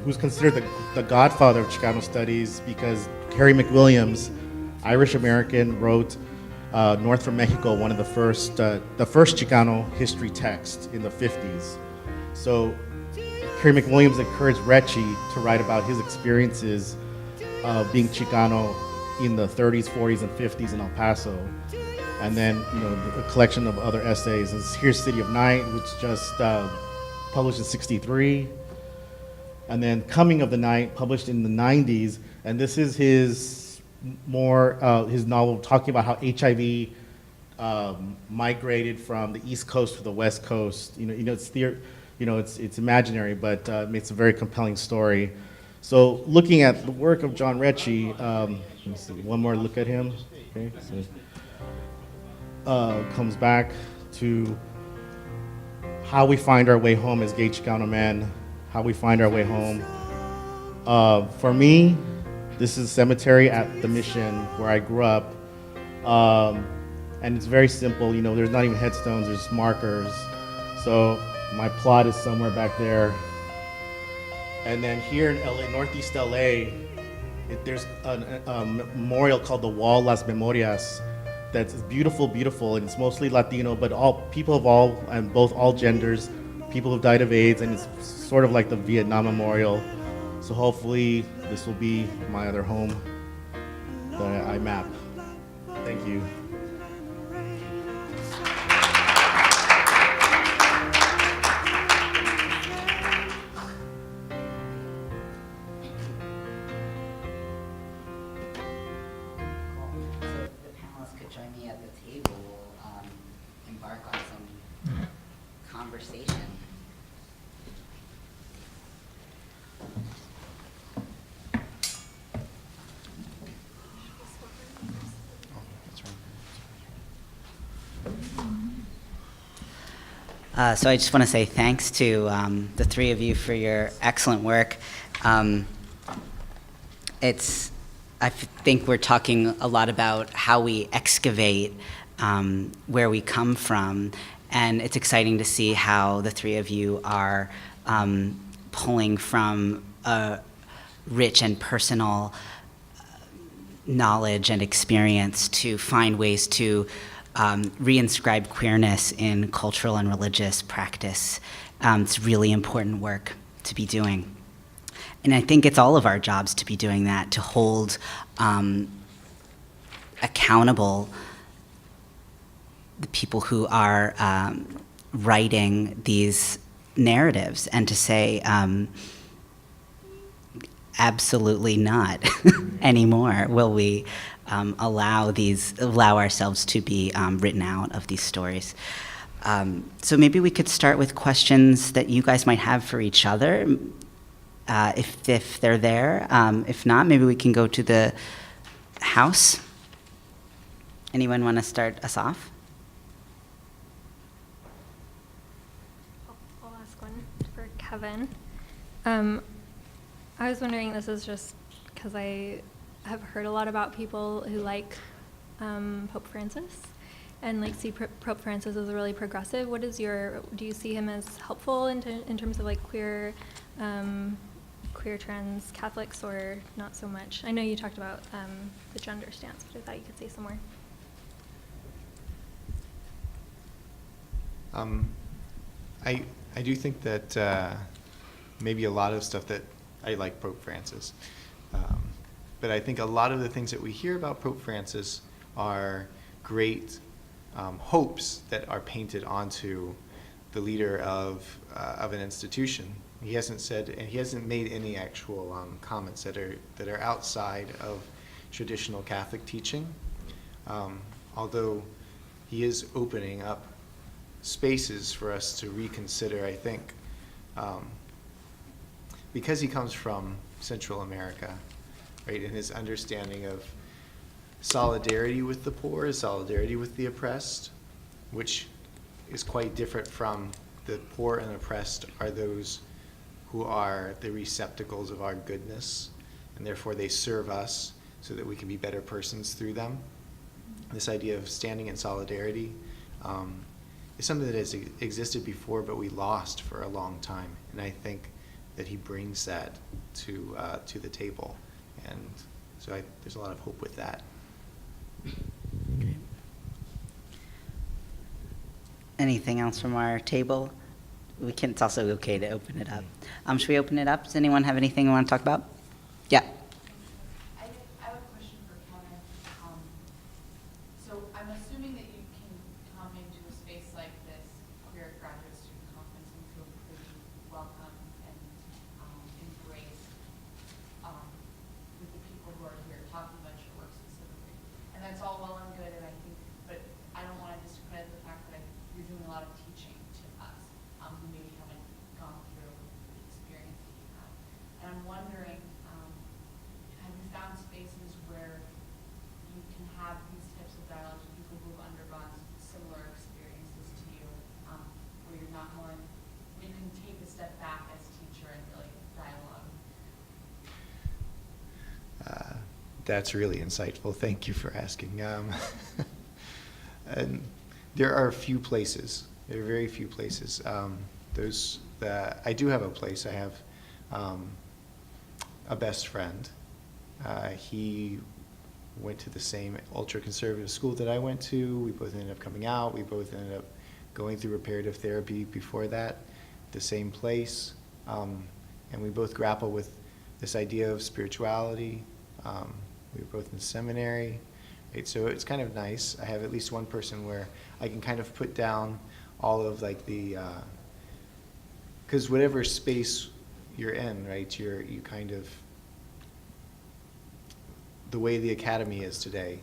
who's considered the godfather of Chicano studies, because Carrie McWilliams, Irish American, wrote North from Mexico, one of the first Chicano history text in the 50s. So Carrie McWilliams encouraged Recchi to write about his experiences of being Chicano in the 30s, 40s, and 50s in El Paso. And then, a collection of other essays. Here's City of Night, which just published in '63. And then Coming of the Night, published in the 90s. And this is his novel talking about how HIV migrated from the East Coast to the West Coast. It's imaginary, but it's a very compelling story. So looking at the work of John Recchi, let me see, one more look at him. Okay, comes back to how we find our way home as gay Chicano men, how we find our way home. For me, this is a cemetery at the Mission where I grew up, and it's very simple. There's not even headstones, there's markers. So my plot is somewhere back there. And then here in LA, Northeast LA, there's a memorial called the Wall Las Memorias that's beautiful, beautiful, and it's mostly Latino, but all people of all genders, people who've died of AIDS, and it's sort of like the Vietnam Memorial. So hopefully this will be my other home that I map. Thank you. Join me at the table. We'll embark on some conversation. So I just want to say thanks to the three of you for your excellent work. I think we're talking a lot about how we excavate where we come from, and it's exciting to see how the three of you are pulling from a rich and personal knowledge and experience to find ways to reinscribe queerness in cultural and religious practice. It's really important work to be doing. And I think it's all of our jobs to be doing that, to hold accountable the people who are writing these narratives, and to say, absolutely not anymore will we allow ourselves to be written out of these stories. So maybe we could start with questions that you guys might have for each other, if they're there. If not, maybe we can go to the house. Anyone want to start us off? I'll ask one for Kevin. I was wondering, this is just because I have heard a lot about people who like Pope Francis and like see Pope Francis as really progressive. What is do you see him as helpful in terms of like queer trans Catholics, or not so much? I know you talked about the gender stance, but I thought you could say some more. I do think that maybe a lot of stuff that I like Pope Francis, but I think a lot of the things that we hear about Pope Francis are great hopes that are painted onto the leader of an institution. He hasn't said, and he hasn't made any actual comments that are outside of traditional Catholic teaching, although he is opening up spaces for us to reconsider, I think, because he comes from Central America, right, and his understanding of solidarity with the poor, solidarity with the oppressed, which is quite different from the poor and oppressed are those who are the receptacles of our goodness, and therefore they serve us so that we can be better persons through them. This idea of standing in solidarity is something that has existed before, but we lost for a long time, and I think that he brings that to the table, and so there's a lot of hope with that. Okay. Anything else from our table? It's also okay to open it up. Should we open it up? Does anyone have anything they want to talk about? Yeah. I have a question for Kevin. So I'm assuming that you can come into a space like this, queer graduate student conference, and feel pretty welcome and embraced with the people who are here talking about your work specifically. And that's all well and good, and I think, but I don't want to discredit the fact that you're doing a lot of teaching to us who maybe haven't gone through the experience that you have. And I'm wondering, have you found spaces where you can have these types of dialogues with people who have undergone similar experiences to you, where you're not more, where you can take a step back as a teacher and really dialogue? That's really insightful. Thank you for asking. And there are a few places. There are very few places. I do have a place. I have a best friend. He went to the same ultra-conservative school that I went to. We both ended up coming out. We both ended up going through reparative therapy before that, the same place. And we both grapple with this idea of spirituality. We were both in seminary. Right? So it's kind of nice. I have at least one person where I can kind of put down all of like because whatever space you're in, right, you kind of, the way the academy is today,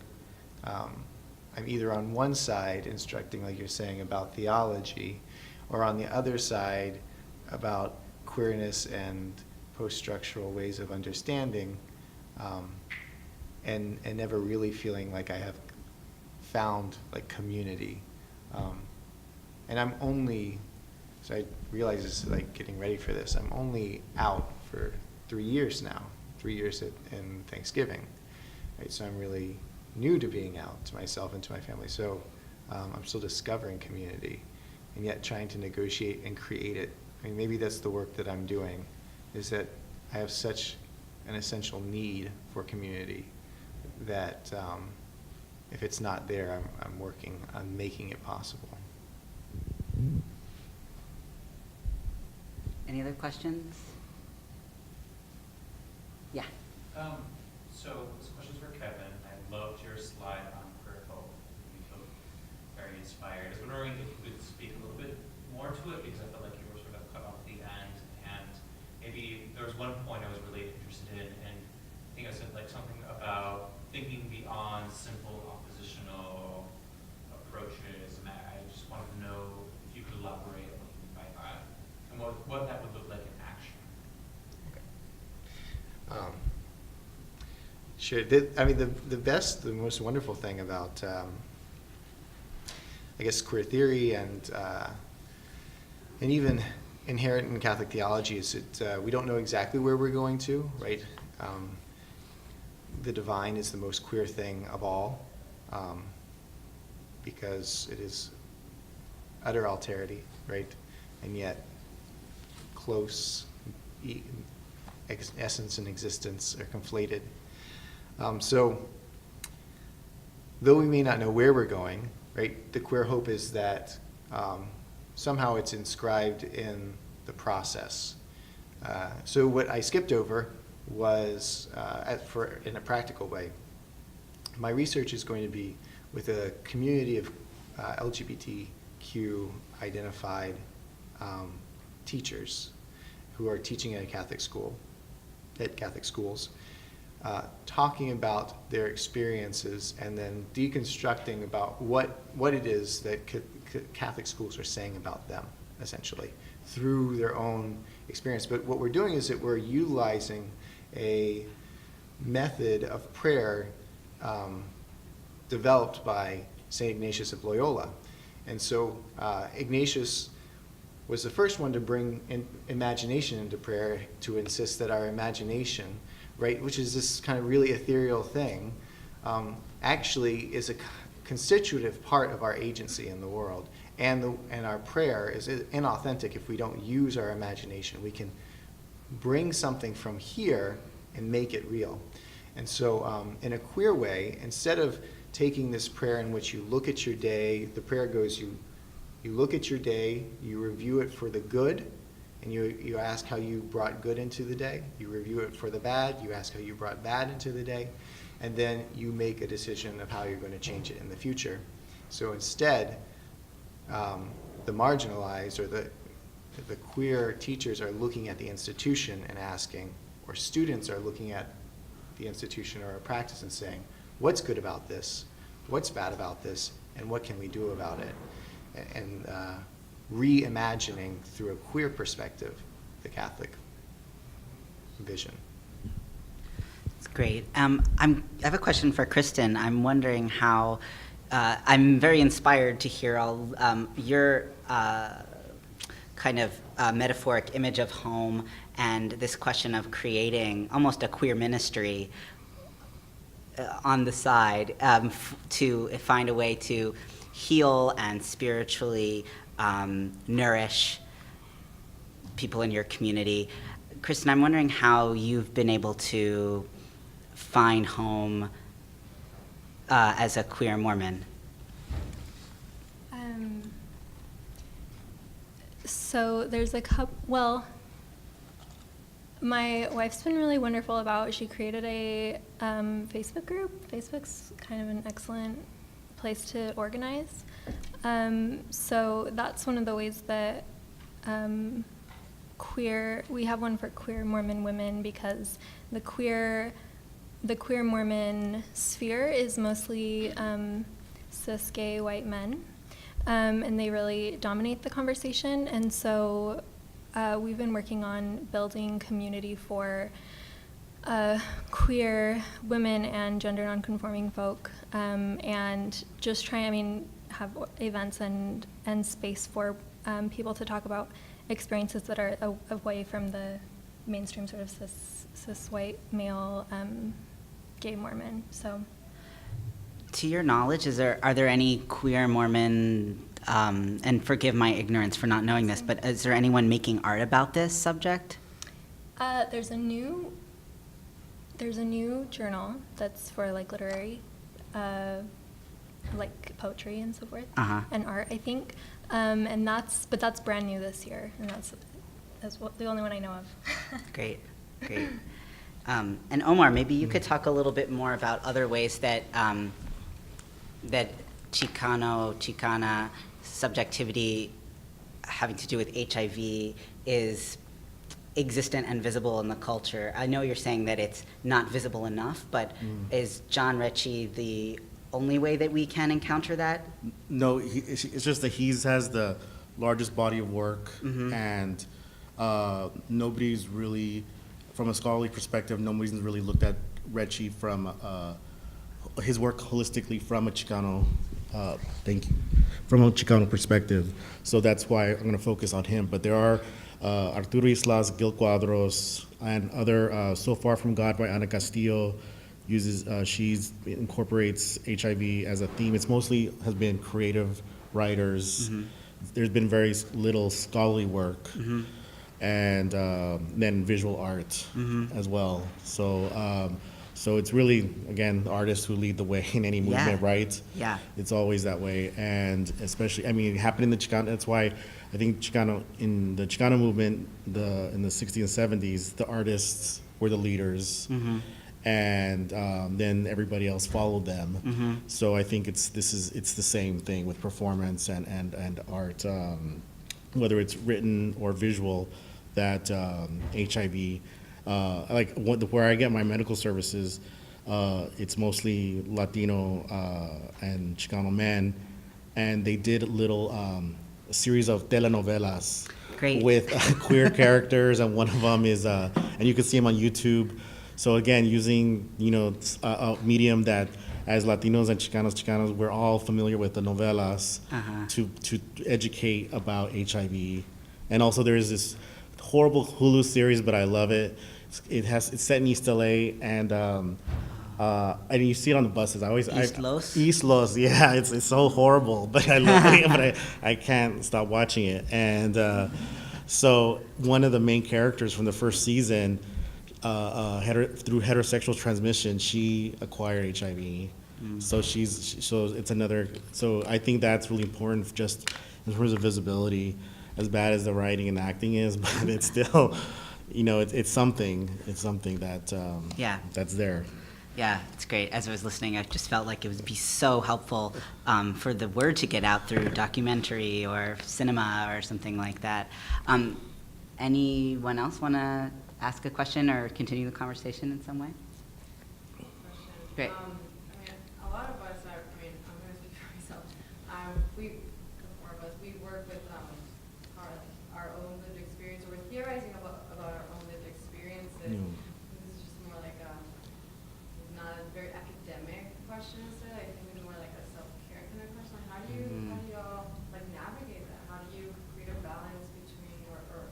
I'm either on one side instructing, like you're saying, about theology, or on the other side about queerness and post-structural ways of understanding, and never really feeling like I have found like community. And I'm only, so I realize this is like getting ready for this, I'm only out for 3 years now, 3 years in Thanksgiving. Right? So I'm really new to being out, to myself and to my family. So I'm still discovering community, and yet trying to negotiate and create it. I mean, maybe that's the work that I'm doing, is that I have such an essential need for community that if it's not there, I'm working on making it possible. Any other questions? Yeah. So this question's for Kevin. I have loved your slide on queer hope. You feel very inspired. I was wondering if you could speak a little bit more to it, because I felt like you were sort of cut off the end, and maybe there was one point I was really interested in, and I think I said like something about thinking beyond simple oppositional approaches, and I just wanted to know if you could elaborate on what you mean by that, and what that would look like in action. Sure. I mean, the most wonderful thing about, I guess, queer theory and even inherent in Catholic theology is that we don't know exactly where we're going to, right? The divine is the most queer thing of all, because it is utter alterity, right? And yet close essence and existence are conflated. So, though we may not know where we're going, right, the queer hope is that somehow it's inscribed in the process. So what I skipped over was, in a practical way, my research is going to be with a community of LGBTQ identified teachers who are teaching at a Catholic school, at Catholic schools, talking about their experiences and then deconstructing about what it is that Catholic schools are saying about them, essentially, through their own experience. But what we're doing is that we're utilizing a method of prayer developed by St. Ignatius of Loyola. And so Ignatius was the first one to bring imagination into prayer, to insist that our imagination, right, which is this kind of really ethereal thing, actually is a constitutive part of our agency in the world. And our prayer is inauthentic if we don't use our imagination. We can bring something from here and make it real. And so in a queer way, instead of taking this prayer in which you look at your day, the prayer goes, you look at your day, you review it for the good, and you ask how you brought good into the day. You review it for the bad, you ask how you brought bad into the day, and then you make a decision of how you're going to change it in the future. So instead, the marginalized or the queer teachers are looking at the institution and asking, or students are looking at the institution or a practice and saying, what's good about this? What's bad about this? And what can we do about it? And reimagining through a queer perspective the Catholic vision. That's great. I have a question for Kristen. I'm wondering how, I'm very inspired to hear all your kind of metaphoric image of home and this question of creating almost a queer ministry on the side to find a way to heal and spiritually nourish people in your community. Kristen, I'm wondering how you've been able to find home as a queer Mormon. So there's a couple, well, my wife's been really wonderful about, she created a Facebook group. Facebook's kind of an excellent place to organize. So that's one of the ways that we have one for queer Mormon women, because the queer Mormon sphere is mostly cis gay white men, and they really dominate the conversation. And so we've been working on building community for queer women and gender nonconforming folk, and just have events and space for people to talk about experiences that are away from the mainstream sort of cis white male gay Mormon. So, to your knowledge, are there any queer Mormon, and forgive my ignorance for not knowing this, but is there anyone making art about this subject? There's a new journal that's for like literary, like poetry and so forth, and art, I think, and that's brand new this year, and that's the only one I know of. Great. And Omar, maybe you could talk a little bit more about other ways that that Chicano, Chicana subjectivity having to do with HIV is existent and visible in the culture. I know you're saying that it's not visible enough, but is John Recchi the only way that we can encounter that? No, it's just that he has the largest body of work, and nobody's really, from a scholarly perspective, nobody's really looked at Recchi from his work holistically from a Chicano, from a Chicano perspective. So that's why I'm going to focus on him. But there are Arturo Islas, Gil Cuadros, and other So Far From God by Ana Castillo she incorporates HIV as a theme. It's mostly has been creative writers. There's been very little scholarly work, and then visual art as well. So it's really, again, the artists who lead the way in any movement, right? Yeah. It's always that way, and especially, I mean, it happened in the Chicano. That's why I think in the Chicano movement, in the 60s and 70s, the artists were the leaders, and then everybody else followed them. So I think it's the same thing with performance and art, whether it's written or visual. That HIV, where I get my medical services, it's mostly Latino and Chicano men, and they did a series of telenovelas. Great. With queer characters, and one of them is, and you can see them on YouTube. So again, using a medium that, as Latinos and Chicanos, we're all familiar with the novelas to educate about HIV, and also there is this horrible Hulu series, but I love it. It's set in East LA, and you see it on the buses. East Los, yeah, it's so horrible, but I love it. But I can't stop watching it. And so one of the main characters from the first season, through heterosexual transmission, she acquired HIV. So it's another. So I think that's really important, just in terms of visibility. As bad as the writing and acting is, but it's still, it's something. It's something that that's there. Yeah, it's great. As I was listening, I just felt like it would be so helpful for the word to get out through documentary or cinema or something like that. Anyone else want to ask a question or continue the conversation in some way? Great. A lot of us are, I'm going to speak for myself. The four of us, we work with our own lived experience, or we're theorizing about our own lived experiences. This is just more like not a very academic question. Instead, I think it's more like a self-care kind of question. How do you all navigate that? How do you create a balance between or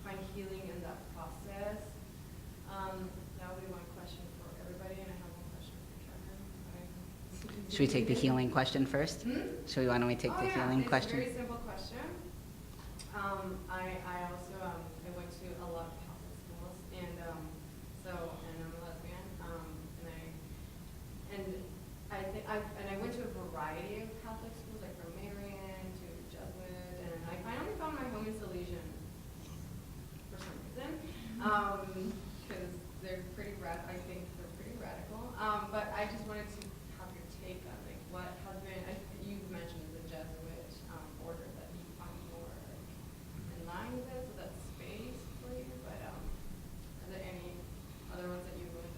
find healing in that process? That would be one question for everybody, and I have one question for Kevin. Should we take the healing question first? Why don't we take the healing question? It's a very simple question. I also I went to a lot of Catholic schools, and I'm a lesbian, and I went to a variety of Catholic schools, like from Marian to Jesuit, and I finally found my home in Salesian for some reason, because they're pretty I think they're pretty radical. But I just wanted to have your take on what has been. You mentioned the Jesuit order that you find more in line with it, so that's space for you. But are there any other ones that you would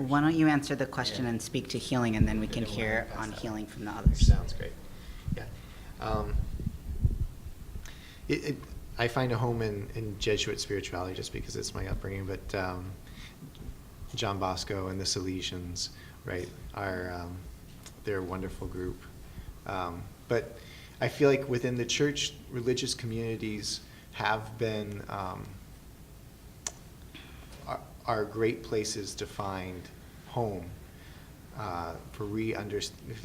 Why don't you answer the question and speak to healing, and then we can hear on healing from the others. Sounds great. Yeah. I find a home in Jesuit spirituality just because it's my upbringing, but John Bosco and the Salesians, right, they're a wonderful group. But I feel like within the church, religious communities have been are great places to find home for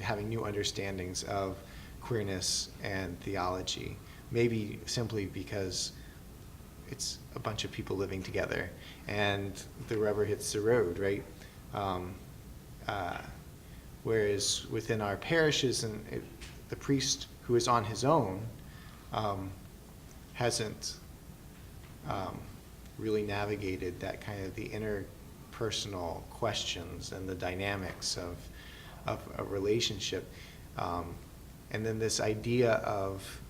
having new understandings of queerness and theology. Maybe simply because it's a bunch of people living together and the rubber hits the road, right? Whereas within our parishes, the priest who is on his own hasn't really navigated that kind of the interpersonal questions and the dynamics of a relationship. And then this idea of,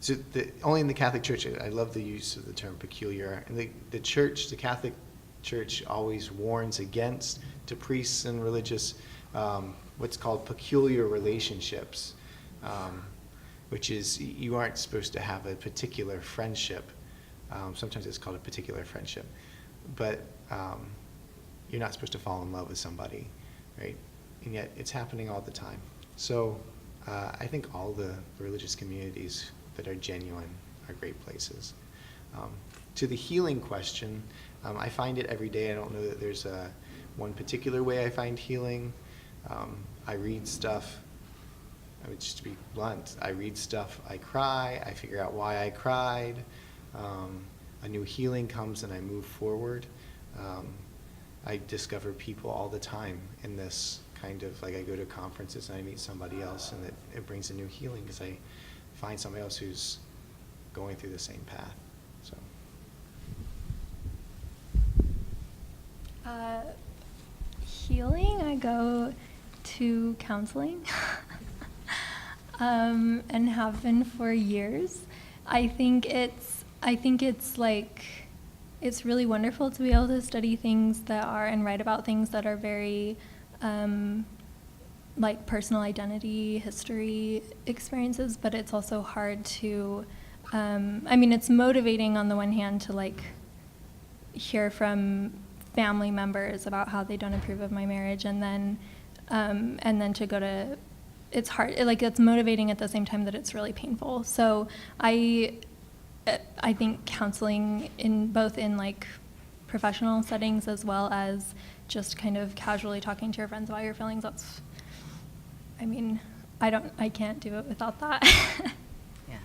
so only in the Catholic Church, I love the use of the term peculiar. And the Church, the Catholic Church always warns against, to priests and religious, what's called peculiar relationships, which is you aren't supposed to have a particular friendship. Sometimes it's called a particular friendship. But you're not supposed to fall in love with somebody, right? And yet it's happening all the time. So I think all the religious communities that are genuine are great places. To the healing question, I find it every day. I don't know that there's one particular way I find healing. I read stuff. I would just to be blunt. I read stuff. I cry. I figure out why I cried. A new healing comes and I move forward. I discover people all the time in this kind of, like I go to conferences and I meet somebody else and it brings a new healing because I find somebody else who's going through the same path. So. Healing, I go to counseling and have been for years. I think it's like, it's really wonderful to be able to study things that are and write about things that are very like personal identity, history experiences, but it's also hard to, I mean, it's motivating on the one hand to like hear from family members about how they don't approve of my marriage, and then to go to, it's hard, it's motivating at the same time that it's really painful. So I think counseling in both in like professional settings as well as just kind of casually talking to your friends about your feelings, that's, I mean, I can't do it without that. Yeah.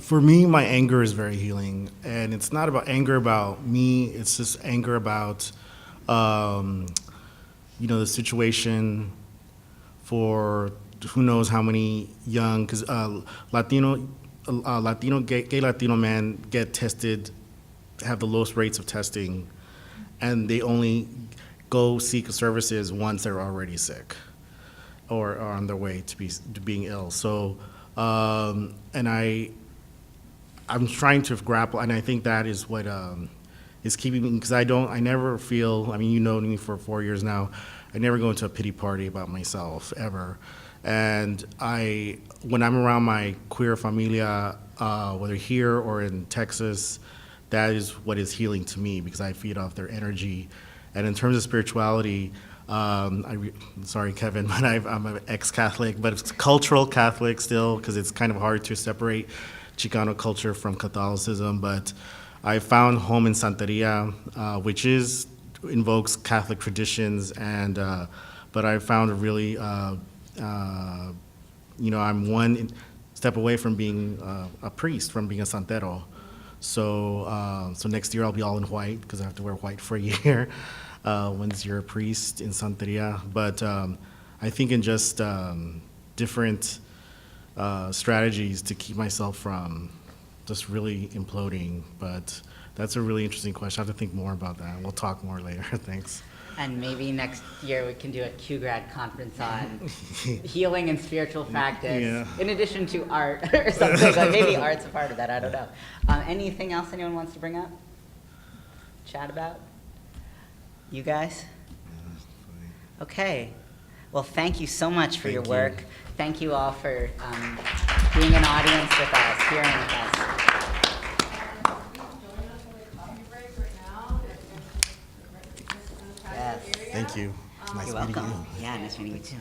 For me, my anger is very healing, and it's not about anger about me. It's just anger about, the situation for who knows how many young, because Latino gay Latino men get tested, have the lowest rates of testing, and they only go seek services once they're already sick or are on their way to being ill. So, and I'm trying to grapple, and I think that is what is keeping me, because I never feel, I mean, you know me for 4 years now, I never go into a pity party about myself, ever. And when I'm around my queer familia, whether here or in Texas, that is what is healing to me, because I feed off their energy. And in terms of spirituality, sorry, Kevin, but I'm an ex-Catholic, but it's cultural Catholic still, because it's kind of hard to separate Chicano culture from Catholicism. But I found home in Santeria, which invokes Catholic traditions, and but I found a really, I'm one step away from being a priest, from being a santero. So next year I'll be all in white, because I have to wear white for a year once you're a priest in Santeria. But I think in just different strategies to keep myself from just really imploding. But that's a really interesting question. I have to think more about that. We'll talk more later. Thanks. And maybe next year we can do a QGrad conference on healing and spiritual practice, Yeah. in addition to art or something. Like maybe art's a part of that, I don't know. Anything else anyone wants to bring up? Chat about? You guys? Okay. Well, thank you so much for your Thank you. work. Thank you all for being an audience with us, hearing with us. Yes. Thank you. Nice You're meeting welcome. you. Yeah, nice meeting you too.